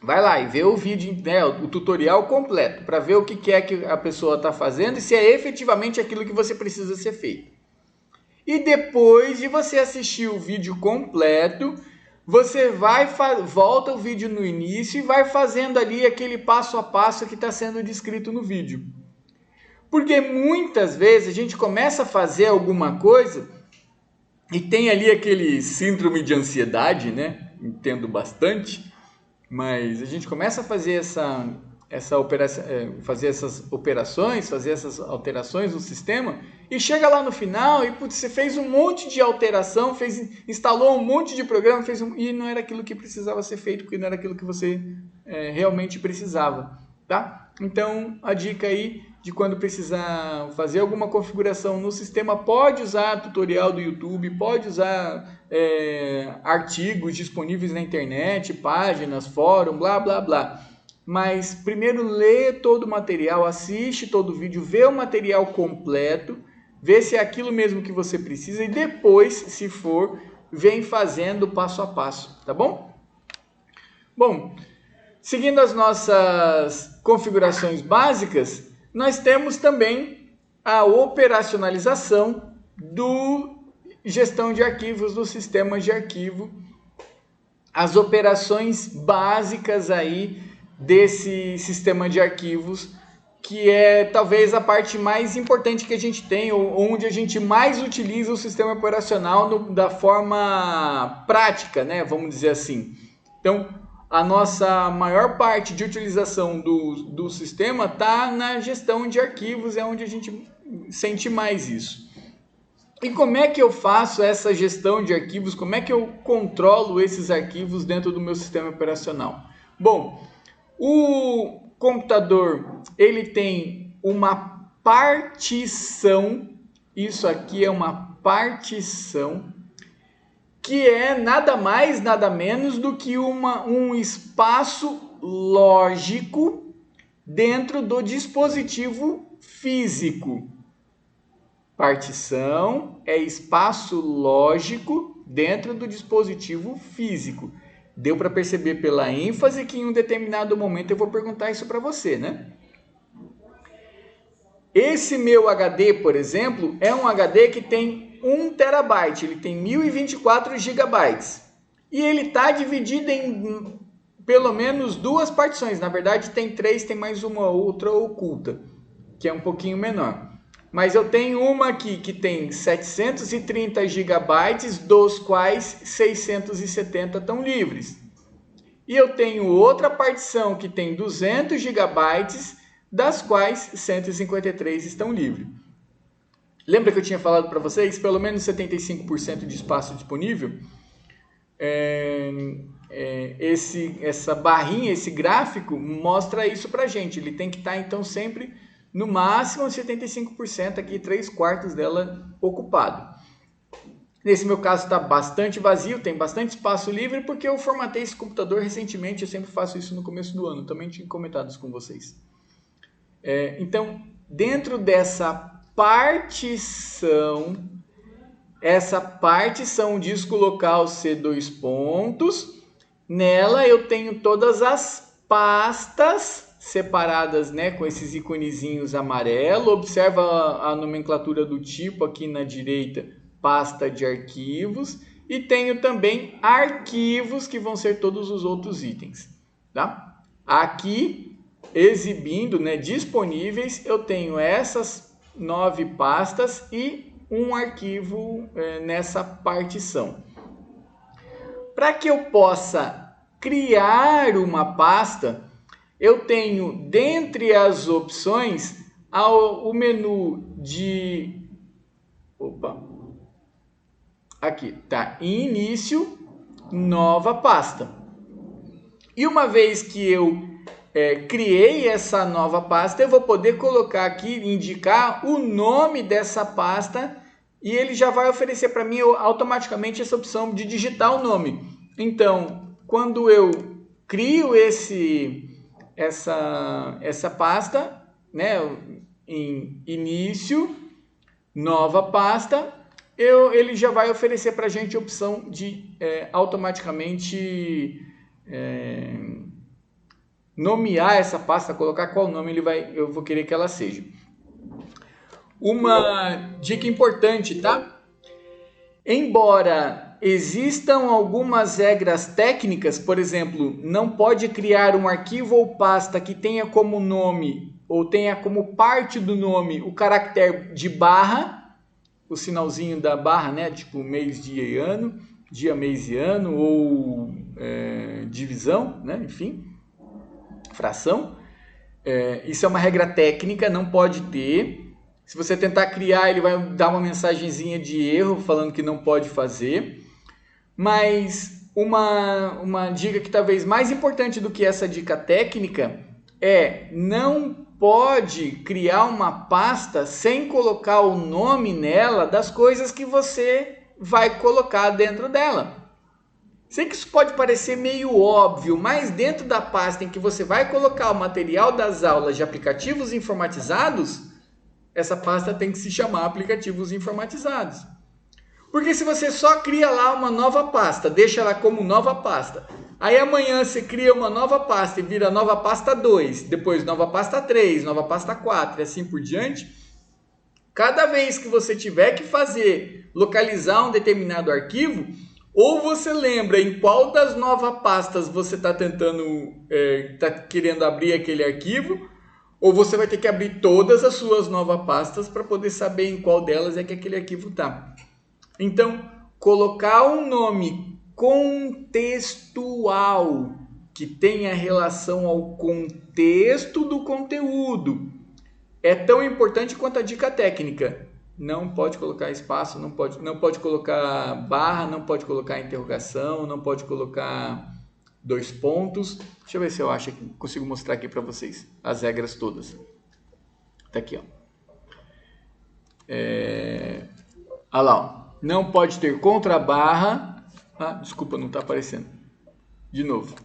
Vai lá e vê o vídeo, né, o tutorial completo, para ver o que é que a pessoa está fazendo e se é efetivamente aquilo que você precisa ser feito. E depois de você assistir o vídeo completo, você volta o vídeo no início e vai fazendo ali aquele passo a passo que está sendo descrito no vídeo. Porque muitas vezes a gente começa a fazer alguma coisa e tem ali aquele síndrome de ansiedade, né? Entendo bastante. Mas a gente começa a fazer fazer essas operações, fazer essas alterações no sistema e chega lá no final e você fez um monte de alteração, instalou um monte de programa, e não era aquilo que precisava ser feito, porque não era aquilo que você realmente precisava, tá? Então, a dica aí de quando precisar fazer alguma configuração no sistema, pode usar tutorial do YouTube, pode usar artigos disponíveis na internet, páginas, fórum, blá, blá, blá. Mas primeiro lê todo o material, assiste todo o vídeo, vê o material completo, vê se é aquilo mesmo que você precisa e depois, se for, vem fazendo passo a passo, tá bom? Bom, seguindo as nossas configurações básicas, nós temos também a operacionalização do gestão de arquivos, do sistema de arquivo, as operações básicas aí desse sistema de arquivos, que é talvez a parte mais importante que a gente tem, onde a gente mais utiliza o sistema operacional da forma prática, né? Vamos dizer assim. Então, a nossa maior parte de utilização do sistema está na gestão de arquivos, é onde a gente sente mais isso. E como é que eu faço essa gestão de arquivos? Como é que eu controlo esses arquivos dentro do meu sistema operacional? Bom, o computador, ele tem uma partição, isso aqui é uma partição, que é nada mais, nada menos do que um espaço lógico dentro do dispositivo físico. Partição é espaço lógico dentro do dispositivo físico. Deu para perceber pela ênfase que em um determinado momento eu vou perguntar isso para você, né? Esse meu HD, por exemplo, é um HD que tem 1 terabyte, ele tem 1024 gigabytes. E ele está dividido em pelo menos 2 partições. Na verdade tem 3, tem mais uma outra oculta, que é um pouquinho menor. Mas eu tenho uma aqui que tem 730 gigabytes, dos quais 670 estão livres. E eu tenho outra partição que tem 200 gigabytes, das quais 153 estão livres. Lembra que eu tinha falado para vocês? Pelo menos 75% de espaço disponível. Essa barrinha, esse gráfico, mostra isso para a gente. Ele tem que estar, então, sempre no máximo 75%, aqui 3/4 dela ocupado. Nesse meu caso está bastante vazio, tem bastante espaço livre, porque eu formatei esse computador recentemente, eu sempre faço isso no começo do ano, também tinha comentado isso com vocês. Então, dentro dessa partição, essa partição disco local C2 pontos, nela eu tenho todas as pastas separadas, né, com esses iconezinhos amarelo. Observa a nomenclatura do tipo aqui na direita, pasta de arquivos, e tenho também arquivos, que vão ser todos os outros itens, tá? Aqui, exibindo, né, disponíveis, eu tenho essas 9 pastas e um arquivo nessa partição. Para que eu possa criar uma pasta, eu tenho, dentre as opções, o menu de... Aqui, tá? Início, nova pasta. E uma vez que eu criei essa nova pasta, eu vou poder colocar aqui, indicar o nome dessa pasta, e ele já vai oferecer para mim automaticamente essa opção de digitar o nome. Então, quando eu crio essa pasta, né, em início, nova pasta, ele já vai oferecer para a gente a opção de automaticamente nomear essa pasta, colocar qual nome eu vou querer que ela seja. Uma dica importante, tá? Embora existam algumas regras técnicas, por exemplo, não pode criar um arquivo ou pasta que tenha como nome ou tenha como parte do nome o caractere de barra, o sinalzinho da barra, né? Tipo mês, dia e ano, dia, mês e ano, ou divisão, né? Enfim, fração. Isso é uma regra técnica, não pode ter. Se você tentar criar, ele vai dar uma mensagenzinha de erro falando que não pode fazer. Mas uma dica que talvez mais importante do que essa dica técnica é: não pode criar uma pasta sem colocar o nome nela das coisas que você vai colocar dentro dela. Sei que isso pode parecer meio óbvio, mas dentro da pasta em que você vai colocar o material das aulas de aplicativos informatizados, essa pasta tem que se chamar aplicativos informatizados. Porque se você só cria lá uma nova pasta, deixa ela como nova pasta, aí amanhã você cria uma nova pasta e vira nova pasta 2, depois nova pasta 3, nova pasta 4 e assim por diante, cada vez que você tiver que localizar um determinado arquivo, ou você lembra em qual das novas pastas você está querendo abrir aquele arquivo, ou você vai ter que abrir todas as suas novas pastas para poder saber em qual delas é que aquele arquivo está. Então, colocar um nome contextual que tenha relação ao contexto do conteúdo é tão importante quanto a dica técnica. Não pode colocar espaço, não pode colocar barra, não pode colocar interrogação, não pode colocar 2 pontos. Deixa eu ver se eu acho que consigo mostrar aqui para vocês as regras todas. Tá aqui, ó. Olha lá, ó. Não pode ter contra barra. Desculpa, não está aparecendo. De novo.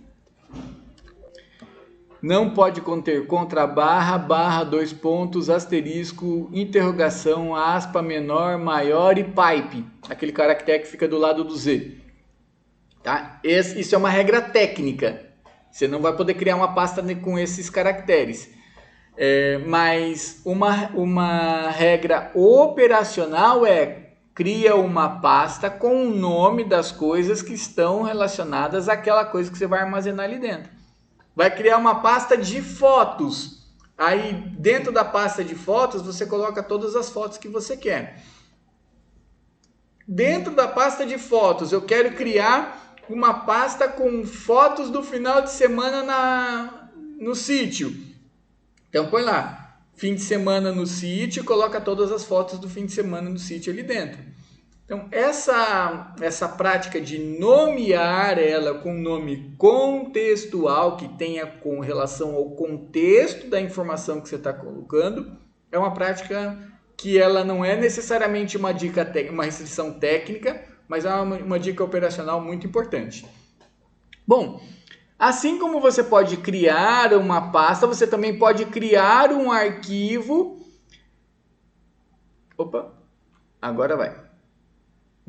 não pode conter contrabarra, barra, dois pontos, asterisco, interrogação, aspa, menor, maior e pipe, aquele caractere que fica do lado do Z. Tá? Isso é uma regra técnica. Você não vai poder criar uma pasta com esses caracteres. Mas uma regra operacional cria uma pasta com o nome das coisas que estão relacionadas àquela coisa que você vai armazenar ali dentro. Vai criar uma pasta de fotos. Aí dentro da pasta de fotos você coloca todas as fotos que você quer. Dentro da pasta de fotos eu quero criar uma pasta com fotos do final de semana no sítio. Então põe lá, fim de semana no sítio, coloca todas as fotos do fim de semana no sítio ali dentro. Então essa prática de nomear ela com nome contextual, que tenha com relação ao contexto da informação que você está colocando, é uma prática que ela não é necessariamente uma restrição técnica, mas é uma dica operacional muito importante. Bom, assim como você pode criar uma pasta, você também pode criar um arquivo. Opa, agora vai.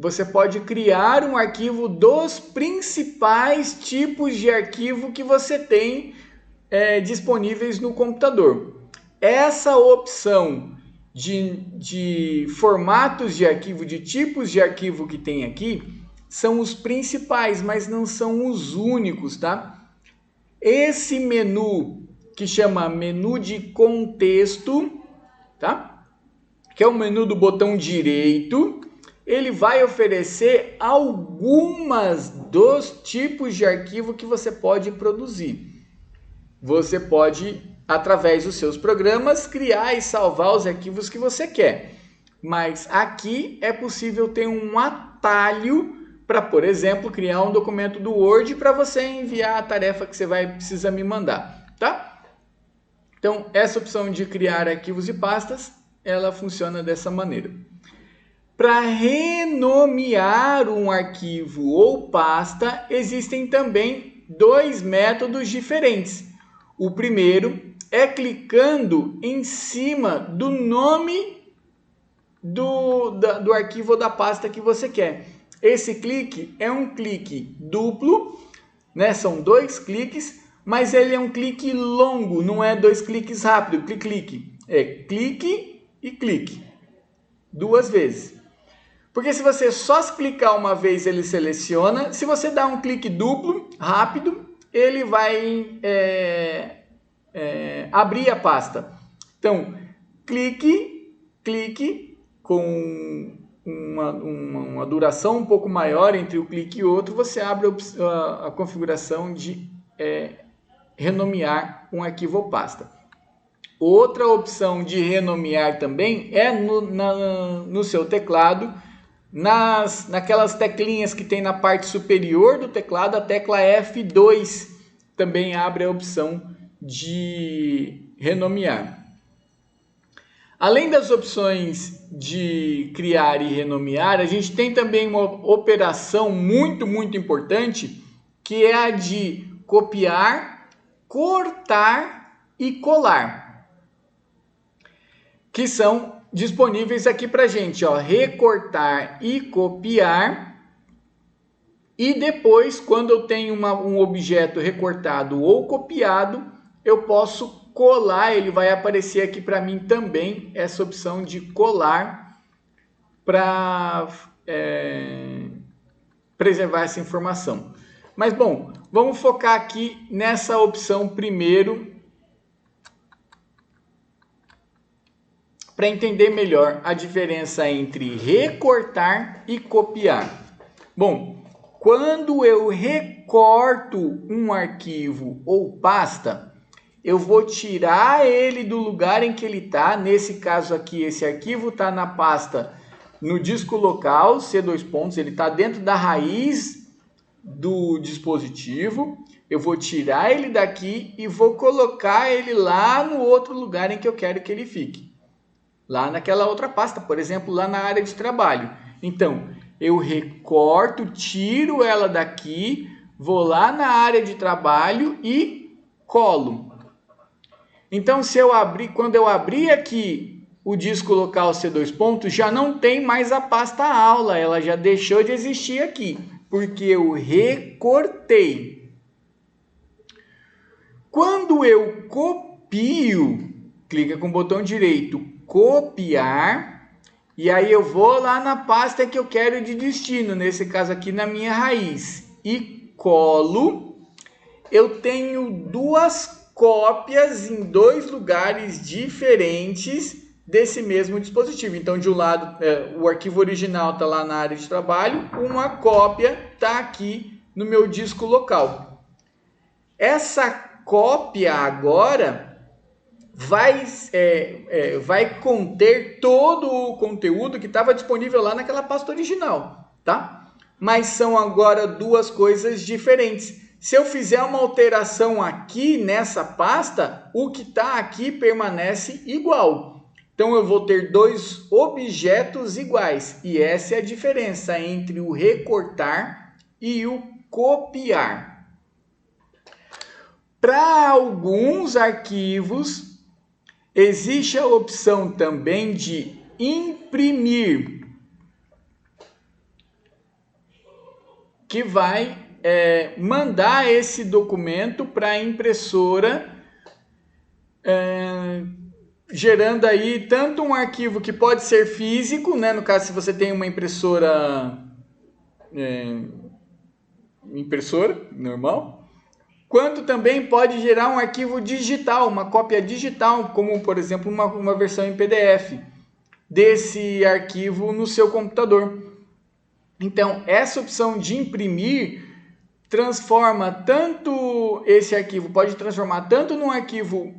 Você pode criar um arquivo dos principais tipos de arquivo que você tem disponíveis no computador. Essa opção de formatos de arquivo, de tipos de arquivo que tem aqui, são os principais, mas não são os únicos, tá? Esse menu que chama menu de contexto, tá? Que é o menu do botão direito, ele vai oferecer algumas dos tipos de arquivo que você pode produzir. Você pode, através dos seus programas, criar e salvar os arquivos que você quer. Mas aqui é possível ter um atalho para, por exemplo, criar um documento do Word para você enviar a tarefa que você vai precisar me mandar, tá? Então, essa opção de criar arquivos e pastas, ela funciona dessa maneira. Para renomear um arquivo ou pasta, existem também dois métodos diferentes. O primeiro é clicando em cima do nome do arquivo ou da pasta que você quer. Esse clique é um clique duplo, né? São dois cliques, mas ele é um clique longo, não é dois cliques rápidos, clique. É clique e clique, duas vezes. Porque se você só clicar uma vez, ele seleciona. Se você dá um clique duplo, rápido, ele vai abrir a pasta. Então, clique com uma duração um pouco maior entre o clique e outro, você abre a configuração de renomear um arquivo ou pasta. Outra opção de renomear também é no seu teclado, naquelas teclinhas que tem na parte superior do teclado, a tecla F2 também abre a opção de renomear. Além das opções de criar e renomear, a gente tem também uma operação muito importante, que é a de copiar, cortar e colar, que são disponíveis aqui para a gente, ó, recortar e copiar. E depois, quando eu tenho um objeto recortado ou copiado, eu posso colar, ele vai aparecer aqui para mim também, essa opção de colar para preservar essa informação. Mas bom, vamos focar aqui nessa opção primeiro, para entender melhor a diferença entre recortar e copiar. Bom, quando eu recorto um arquivo ou pasta, eu vou tirar ele do lugar em que ele está. Nesse caso aqui, esse arquivo está na pasta no disco local, C2 ele está dentro da raiz do dispositivo. Eu vou tirar ele daqui e vou colocar ele lá no outro lugar em que eu quero que ele fique. Lá naquela outra pasta, por exemplo, lá na área de trabalho. Então, eu recorto, tiro ela daqui, vou lá na área de trabalho e colo. Então, quando eu abrir aqui o disco local C2 pontos, já não tem mais a pasta aula, ela já deixou de existir aqui, porque eu recortei. Quando eu copio, clica com o botão direito, copiar, e aí eu vou lá na pasta que eu quero de destino, nesse caso aqui na minha raiz, e colo. Eu tenho duas cópias em dois lugares diferentes desse mesmo dispositivo. Então, de um lado, o arquivo original está lá na área de trabalho, uma cópia está aqui no meu disco local. Essa cópia agora vai conter todo o conteúdo que estava disponível lá naquela pasta original, tá? Mas são agora duas coisas diferentes. Se eu fizer uma alteração aqui nessa pasta, o que está aqui permanece igual. Então eu vou ter dois objetos iguais. E essa é a diferença entre o recortar e o copiar. Para alguns arquivos, existe a opção também de imprimir, que vai mandar esse documento para a impressora, gerando aí tanto um arquivo que pode ser físico, né? No caso, se você tem uma impressora normal, quanto também pode gerar um arquivo digital, uma cópia digital, como por exemplo uma versão em PDF desse arquivo no seu computador. Então, essa opção de imprimir transforma tanto esse arquivo, pode transformar tanto num arquivo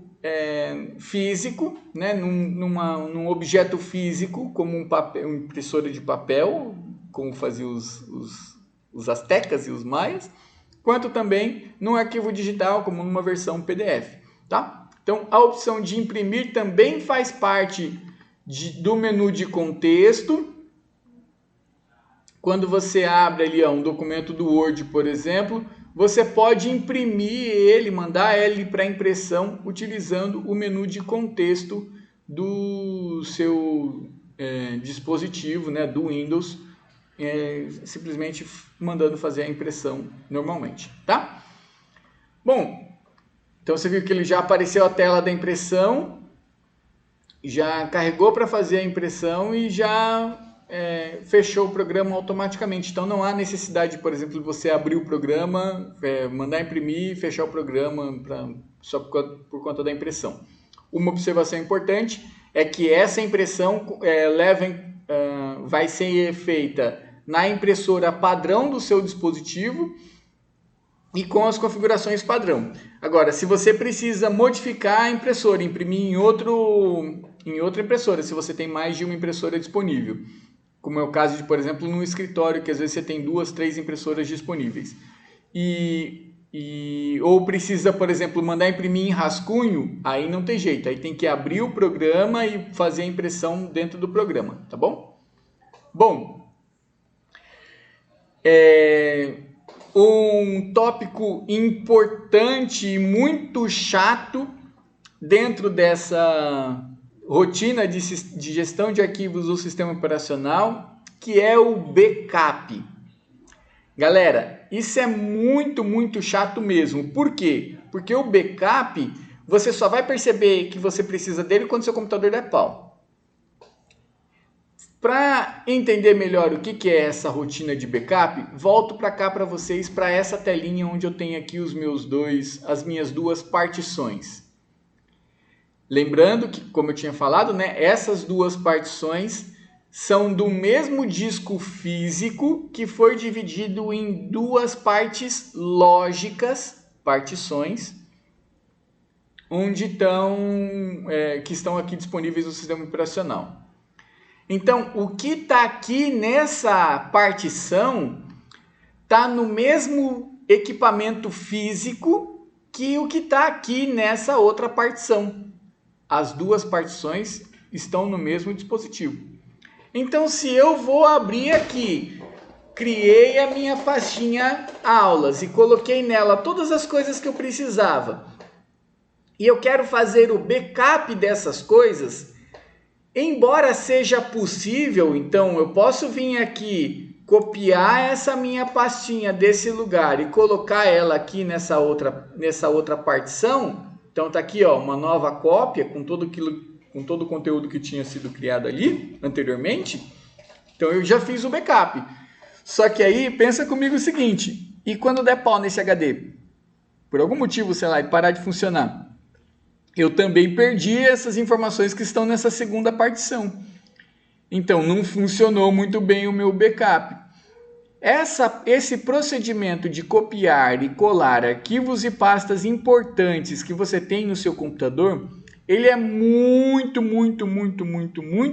físico, né, num objeto físico, como uma impressora de papel, como faziam os astecas e os maias, quanto também num arquivo digital, como numa versão PDF, tá? Então, a opção de imprimir também faz parte do menu de contexto. Quando você abre ali um documento do Word, por exemplo, você pode imprimir ele, mandar ele para impressão utilizando o menu de contexto do seu dispositivo, né, do Windows, simplesmente mandando fazer a impressão normalmente, tá? Bom, então você viu que ele já apareceu a tela da impressão, já carregou para fazer a impressão e já fechou o programa automaticamente. Então não há necessidade, por exemplo, de você abrir o programa, mandar imprimir e fechar o programa só por conta da impressão. Uma observação importante é que essa impressão vai ser feita na impressora padrão do seu dispositivo e com as configurações padrão. Agora, se você precisa modificar a impressora, imprimir em outra impressora, se você tem mais de uma impressora disponível, como é o caso de, por exemplo, num escritório, que às vezes você tem 2, 3 impressoras disponíveis. Ou precisa, por exemplo, mandar imprimir em rascunho, aí não tem jeito. Aí tem que abrir o programa e fazer a impressão dentro do programa, tá bom? Bom, um tópico importante e muito chato dentro dessa rotina de gestão de arquivos do sistema operacional, que é o backup. Galera, isso é muito, muito chato mesmo. Por quê? Porque o backup, você só vai perceber que você precisa dele quando seu computador der pau. Para entender melhor o que é essa rotina de backup, volto para cá para vocês, para essa telinha onde eu tenho aqui as minhas duas partições. Lembrando que, como eu tinha falado, né, essas duas partições são do mesmo disco físico que foi dividido em duas partes lógicas, partições, que estão aqui disponíveis no sistema operacional. Então, o que está aqui nessa partição está no mesmo equipamento físico que o que está aqui nessa outra partição. As duas partições estão no mesmo dispositivo. Então, se eu vou abrir aqui, criei a minha pastinha aulas e coloquei nela todas as coisas que eu precisava, e eu quero fazer o backup dessas coisas, embora seja possível, então eu posso vir aqui copiar essa minha pastinha desse lugar e colocar ela aqui nessa outra partição. Então tá aqui, ó, uma nova cópia com todo o conteúdo que tinha sido criado ali anteriormente. Então eu já fiz o backup. Só que aí pensa comigo o seguinte: e quando der pau nesse HD, por algum motivo, sei lá, e parar de funcionar, eu também perdi essas informações que estão nessa segunda partição. Então não funcionou muito bem o meu backup. Esse procedimento de copiar e colar arquivos e pastas importantes que você tem no seu computador, ele é muito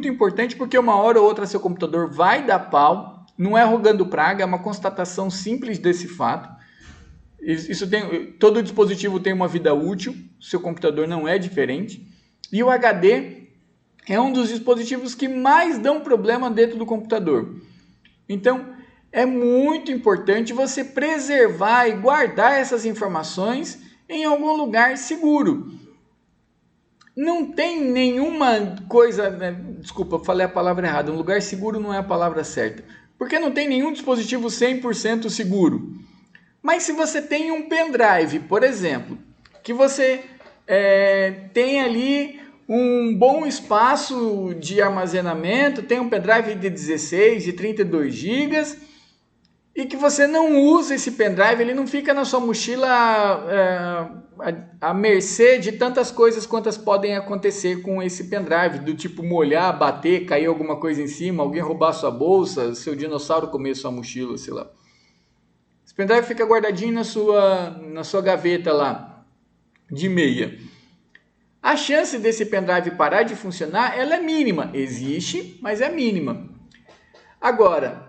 importante, porque uma hora ou outra seu computador vai dar pau. Não é rogando praga, é uma constatação simples desse fato. Todo dispositivo tem uma vida útil, seu computador não é diferente. E o HD é um dos dispositivos que mais dão problema dentro do computador. Então, é muito importante você preservar e guardar essas informações em algum lugar seguro. Não tem nenhuma coisa... Desculpa, falei a palavra errada. Um lugar seguro não é a palavra certa. Porque não tem nenhum dispositivo 100% seguro. Mas se você tem um pendrive, por exemplo, que você tem ali um bom espaço de armazenamento, tem um pendrive de 16, de 32 GB, e que você não usa esse pendrive, ele não fica na sua mochila à mercê de tantas coisas quantas podem acontecer com esse pendrive, do tipo molhar, bater, cair alguma coisa em cima, alguém roubar sua bolsa, seu dinossauro comer sua mochila, sei lá. Esse pendrive fica guardadinho na sua gaveta lá, de meia. A chance desse pendrive parar de funcionar, ela é mínima. Existe, mas é mínima. Agora,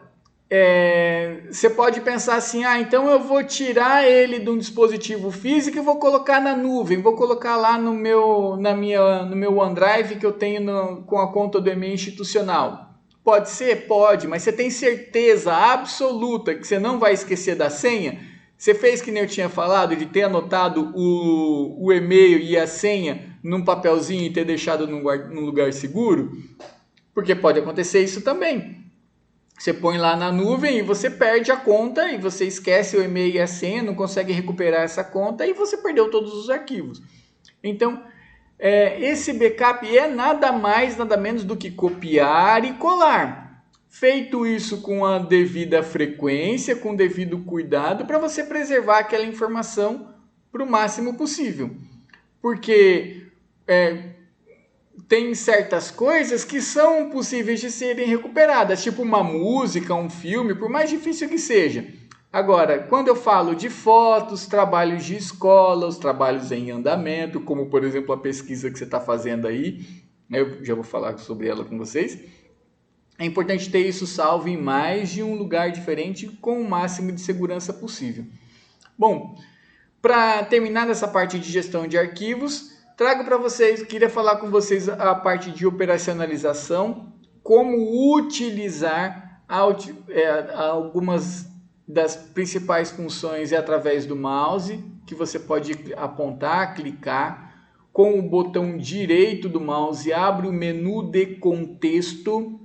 você pode pensar assim, então eu vou tirar ele de um dispositivo físico e vou colocar na nuvem, vou colocar lá no meu OneDrive que eu tenho com a conta do e-mail institucional. Pode ser? Pode, mas você tem certeza absoluta que você não vai esquecer da senha? Você fez que nem eu tinha falado, de ter anotado o e-mail e a senha num papelzinho e ter deixado num lugar seguro? Porque pode acontecer isso também. Você põe lá na nuvem e você perde a conta e você esquece o e-mail e a senha, não consegue recuperar essa conta e você perdeu todos os arquivos. Então, esse backup é nada mais, nada menos do que copiar e colar. Feito isso com a devida frequência, com o devido cuidado, para você preservar aquela informação para o máximo possível. Porque tem certas coisas que são possíveis de serem recuperadas, tipo uma música, um filme, por mais difícil que seja. Agora, quando eu falo de fotos, trabalhos de escola, os trabalhos em andamento, como por exemplo a pesquisa que você está fazendo aí, eu já vou falar sobre ela com vocês, é importante ter isso salvo em mais de um lugar diferente com o máximo de segurança possível. Bom, para terminar essa parte de gestão de arquivos, trago para vocês, queria falar com vocês a parte de operacionalização, como utilizar algumas das principais funções através do mouse, que você pode apontar, clicar, com o botão direito do mouse abre o menu de contexto.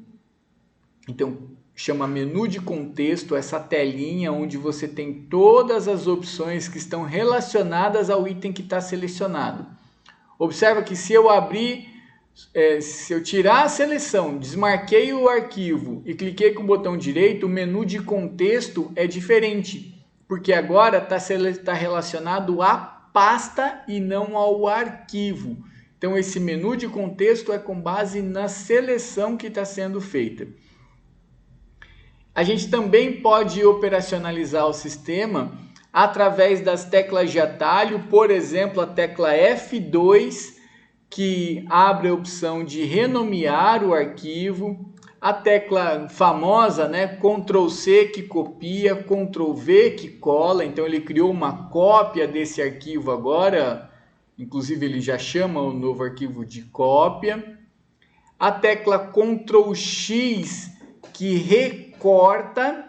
Então chama menu de contexto essa telinha onde você tem todas as opções que estão relacionadas ao item que está selecionado. Observa que se eu se eu tirar a seleção, desmarquei o arquivo e cliquei com o botão direito, o menu de contexto é diferente, porque agora está relacionado à pasta e não ao arquivo. Então esse menu de contexto é com base na seleção que está sendo feita. A gente também pode operacionalizar o sistema através das teclas de atalho, por exemplo, a tecla F2, que abre a opção de renomear o arquivo, a tecla famosa, Ctrl+C, que copia, Ctrl+V, que cola. Então ele criou uma cópia desse arquivo agora, inclusive ele já chama o novo arquivo de cópia. A tecla Ctrl+X, que recorta.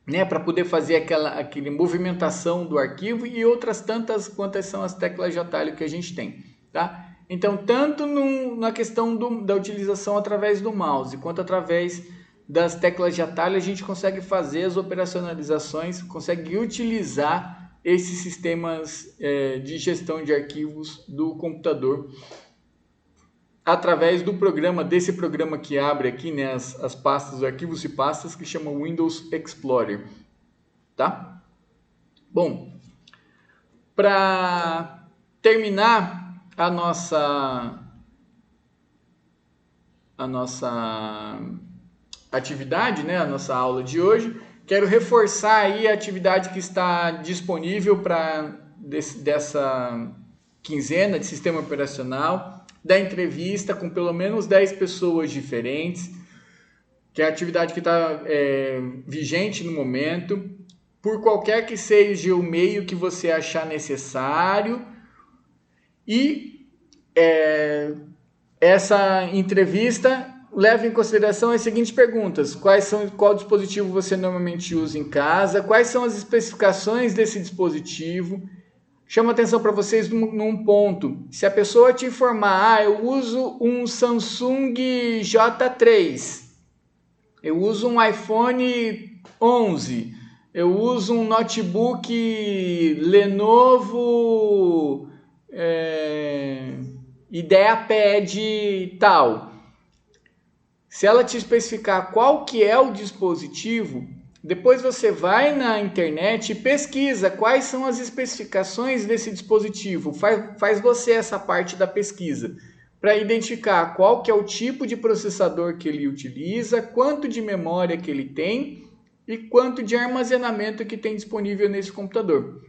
né, para poder fazer aquela movimentação do arquivo e outras tantas quantas são as teclas de atalho que a gente tem, tá? Então, tanto na questão da utilização através do mouse, quanto através das teclas de atalho, a gente consegue fazer as operacionalizações, consegue utilizar esses sistemas de gestão de arquivos do computador através desse programa que abre aqui, né, as pastas, os arquivos e pastas, que chama Windows Explorer, tá? Bom, para terminar a nossa atividade, né, a nossa aula de hoje, quero reforçar aí a atividade que está disponível para dessa quinzena de sistema operacional, da entrevista com pelo menos 10 pessoas diferentes, que é a atividade que está vigente no momento, por qualquer que seja o meio que você achar necessário. E essa entrevista leva em consideração as seguintes perguntas: qual dispositivo você normalmente usa em casa, quais são as especificações desse dispositivo. Chama atenção para vocês num ponto: se a pessoa te informar, eu uso um Samsung J3, eu uso um iPhone 11, eu uso um notebook Lenovo IdeaPad tal. Se ela te especificar qual que é o dispositivo, depois você vai na internet e pesquisa quais são as especificações desse dispositivo. Faz você essa parte da pesquisa para identificar qual que é o tipo de processador que ele utiliza, quanto de memória que ele tem e quanto de armazenamento que tem disponível nesse computador.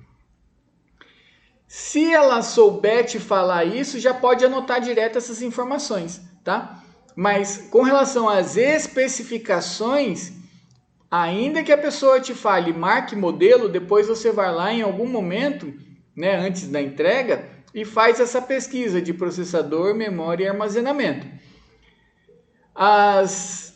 Se ela souber te falar isso, já pode anotar direto essas informações, tá? Mas com relação às especificações, ainda que a pessoa te fale marca e modelo, depois você vai lá em algum momento, né, antes da entrega, e faz essa pesquisa de processador, memória e armazenamento. As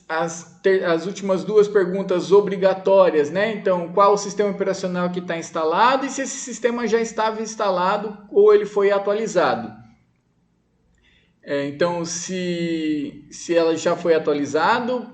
últimas duas perguntas obrigatórias, né? Então, qual o sistema operacional que está instalado e se esse sistema já estava instalado ou ele foi atualizado. Então, se ela já foi atualizado,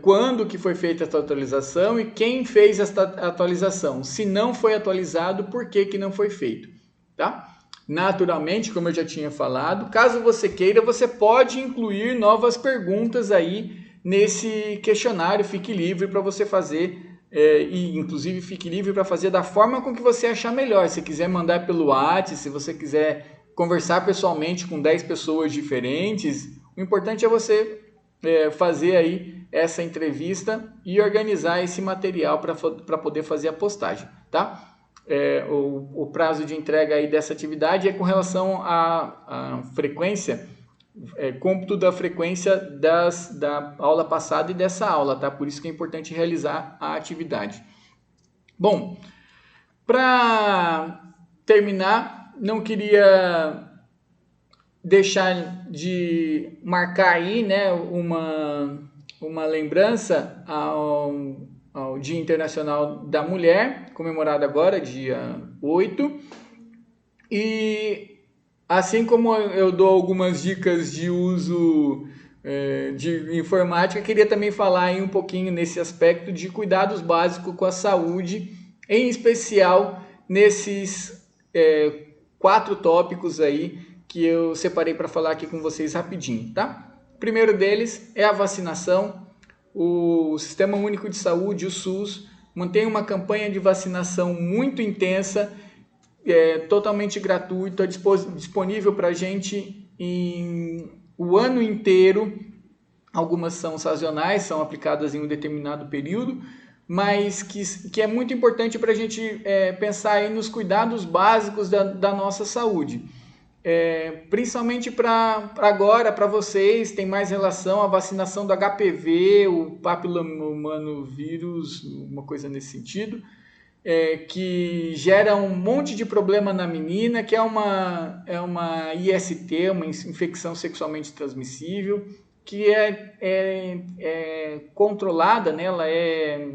quando que foi feita essa atualização e quem fez essa atualização. Se não foi atualizado, por que não foi feito, tá? Naturalmente, como eu já tinha falado, caso você queira, você pode incluir novas perguntas aí nesse questionário. Fique livre para você fazer, e inclusive fique livre para fazer da forma com que você achar melhor. Se quiser mandar pelo WhatsApp, se você quiser conversar pessoalmente com 10 pessoas diferentes, o importante é você fazer aí essa entrevista e organizar esse material para poder fazer a postagem, tá? O prazo de entrega aí dessa atividade é com relação à frequência, cômputo da frequência da aula passada e dessa aula, tá? Por isso que é importante realizar a atividade. Bom, para terminar, não queria deixar de marcar aí, né, uma lembrança ao Dia Internacional da Mulher, comemorado agora, dia 8. E assim como eu dou algumas dicas de uso de informática, queria também falar aí um pouquinho nesse aspecto de cuidados básicos com a saúde, em especial nesses 4 tópicos aí que eu separei para falar aqui com vocês rapidinho, tá? O primeiro deles é a vacinação. O Sistema Único de Saúde, o SUS, mantém uma campanha de vacinação muito intensa, totalmente gratuita, disponível para a gente o ano inteiro. Algumas são sazonais, são aplicadas em um determinado período, mas que é muito importante para a gente pensar aí nos cuidados básicos da nossa saúde. Principalmente para agora, para vocês, tem mais relação à vacinação do HPV, o papilomanovírus, uma coisa nesse sentido, que gera um monte de problema na menina, que é uma IST, uma infecção sexualmente transmissível, que é controlada, né? Ela é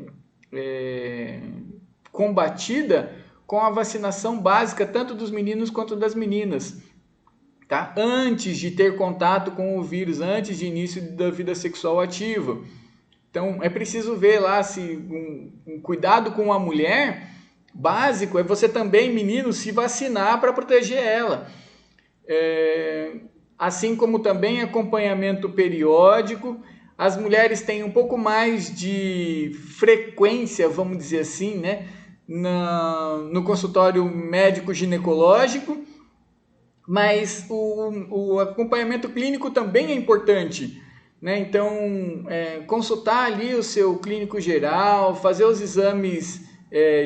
combatida com a vacinação básica, tanto dos meninos quanto das meninas, tá? Antes de ter contato com o vírus, antes de início da vida sexual ativa. Então, é preciso ver lá se um cuidado com a mulher básico é você também, menino, se vacinar para proteger ela. Assim como também acompanhamento periódico. As mulheres têm um pouco mais de frequência, vamos dizer assim, né, no consultório médico ginecológico, mas o acompanhamento clínico também é importante, né? Então, consultar ali o seu clínico geral, fazer os exames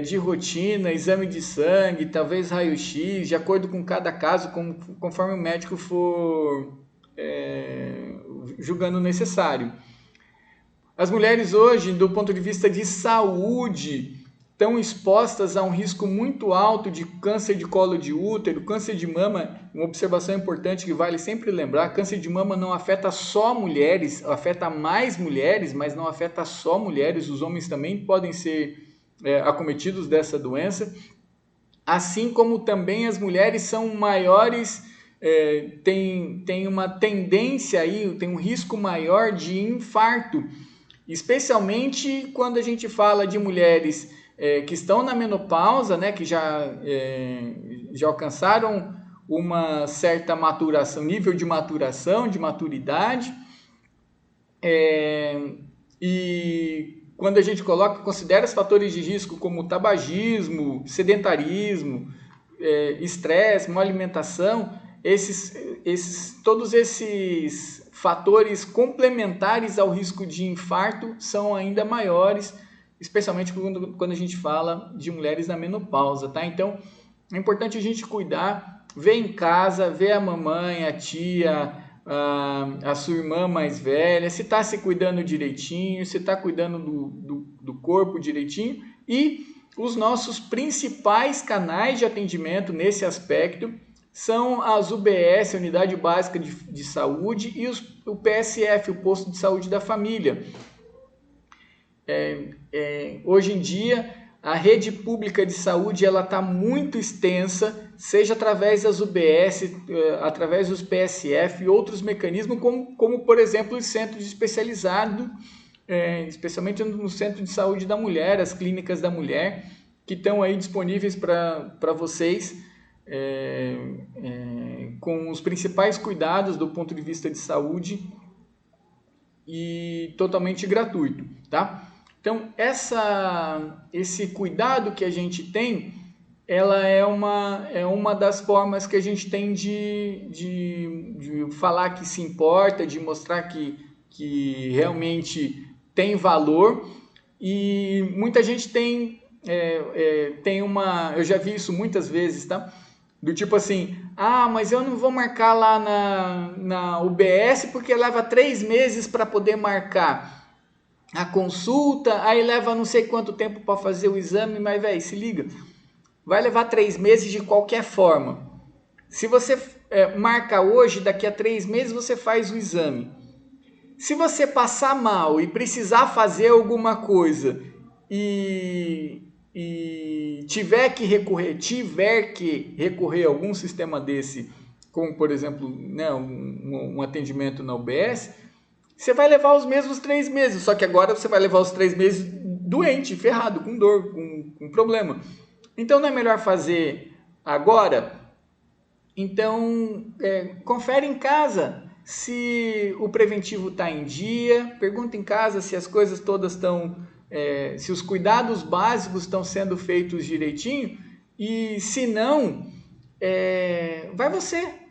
de rotina, exame de sangue, talvez raio-x, de acordo com cada caso, conforme o médico for julgando necessário. As mulheres hoje, do ponto de vista de saúde, estão expostas a um risco muito alto de câncer de colo de útero, câncer de mama. Uma observação importante que vale sempre lembrar: câncer de mama não afeta só mulheres, afeta mais mulheres, mas não afeta só mulheres. Os homens também podem ser acometidos dessa doença, assim como também as mulheres são maiores, tem uma tendência aí, tem um risco maior de infarto, especialmente quando a gente fala de mulheres que estão na menopausa, né, que já alcançaram uma certa maturação, nível de maturação, de maturidade, e quando a gente considera os fatores de risco como tabagismo, sedentarismo, estresse, má alimentação, todos esses fatores complementares ao risco de infarto são ainda maiores, especialmente quando a gente fala de mulheres na menopausa, tá? Então, é importante a gente cuidar, ver em casa, ver a mamãe, a tia, a sua irmã mais velha, se está se cuidando direitinho, se está cuidando do corpo direitinho. E os nossos principais canais de atendimento nesse aspecto são as UBS, a Unidade Básica de Saúde, e o PSF, o Posto de Saúde da Família. Hoje em dia, a rede pública de saúde está muito extensa, seja através das UBS, através dos PSF e outros mecanismos, como por exemplo, os centros especializados, especialmente no Centro de Saúde da Mulher, as clínicas da mulher, que estão aí disponíveis para vocês, com os principais cuidados do ponto de vista de saúde e totalmente gratuito, tá? Então, esse cuidado que a gente tem, ela é uma das formas que a gente tem de falar que se importa, de mostrar que realmente tem valor. E muita gente tem eu já vi isso muitas vezes, tá? Do tipo assim, mas eu não vou marcar lá na UBS porque leva 3 meses para poder marcar a consulta, aí leva não sei quanto tempo para fazer o exame, mas velho, se liga, vai levar 3 meses de qualquer forma. Se você marca hoje, daqui a 3 meses você faz o exame. Se você passar mal e precisar fazer alguma coisa e tiver que recorrer a algum sistema desse, como por exemplo, né, um atendimento na UBS, você vai levar os mesmos 3 meses, só que agora você vai levar os 3 meses doente, ferrado, com dor, com problema. Então não é melhor fazer agora? Então confere em casa se o preventivo está em dia, pergunta em casa se as coisas todas estão, se os cuidados básicos estão sendo feitos direitinho, e se não,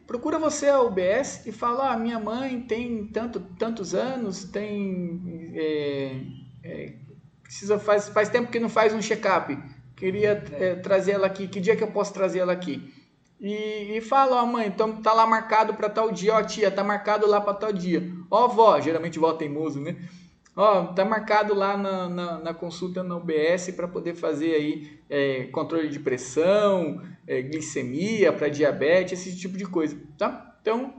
procura você a UBS e fala: minha mãe tem tantos anos, faz tempo que não faz um check-up, queria trazer ela aqui, que dia que eu posso trazer ela aqui? E fala: mãe, então tá lá marcado para tal dia, tia, tá marcado lá para tal dia, vó, geralmente vó teimoso, né? Tá marcado lá na consulta na UBS para poder fazer aí controle de pressão, glicemia, para diabetes, esse tipo de coisa, tá? Então,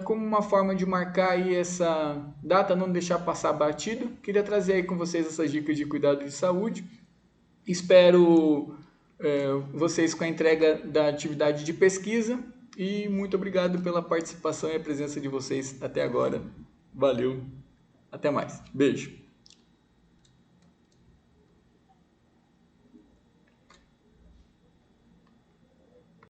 como uma forma de marcar aí essa data, não deixar passar batido. Queria trazer aí com vocês essas dicas de cuidado de saúde. Espero vocês com a entrega da atividade de pesquisa e muito obrigado pela participação e a presença de vocês até agora. Valeu, até mais. Beijo.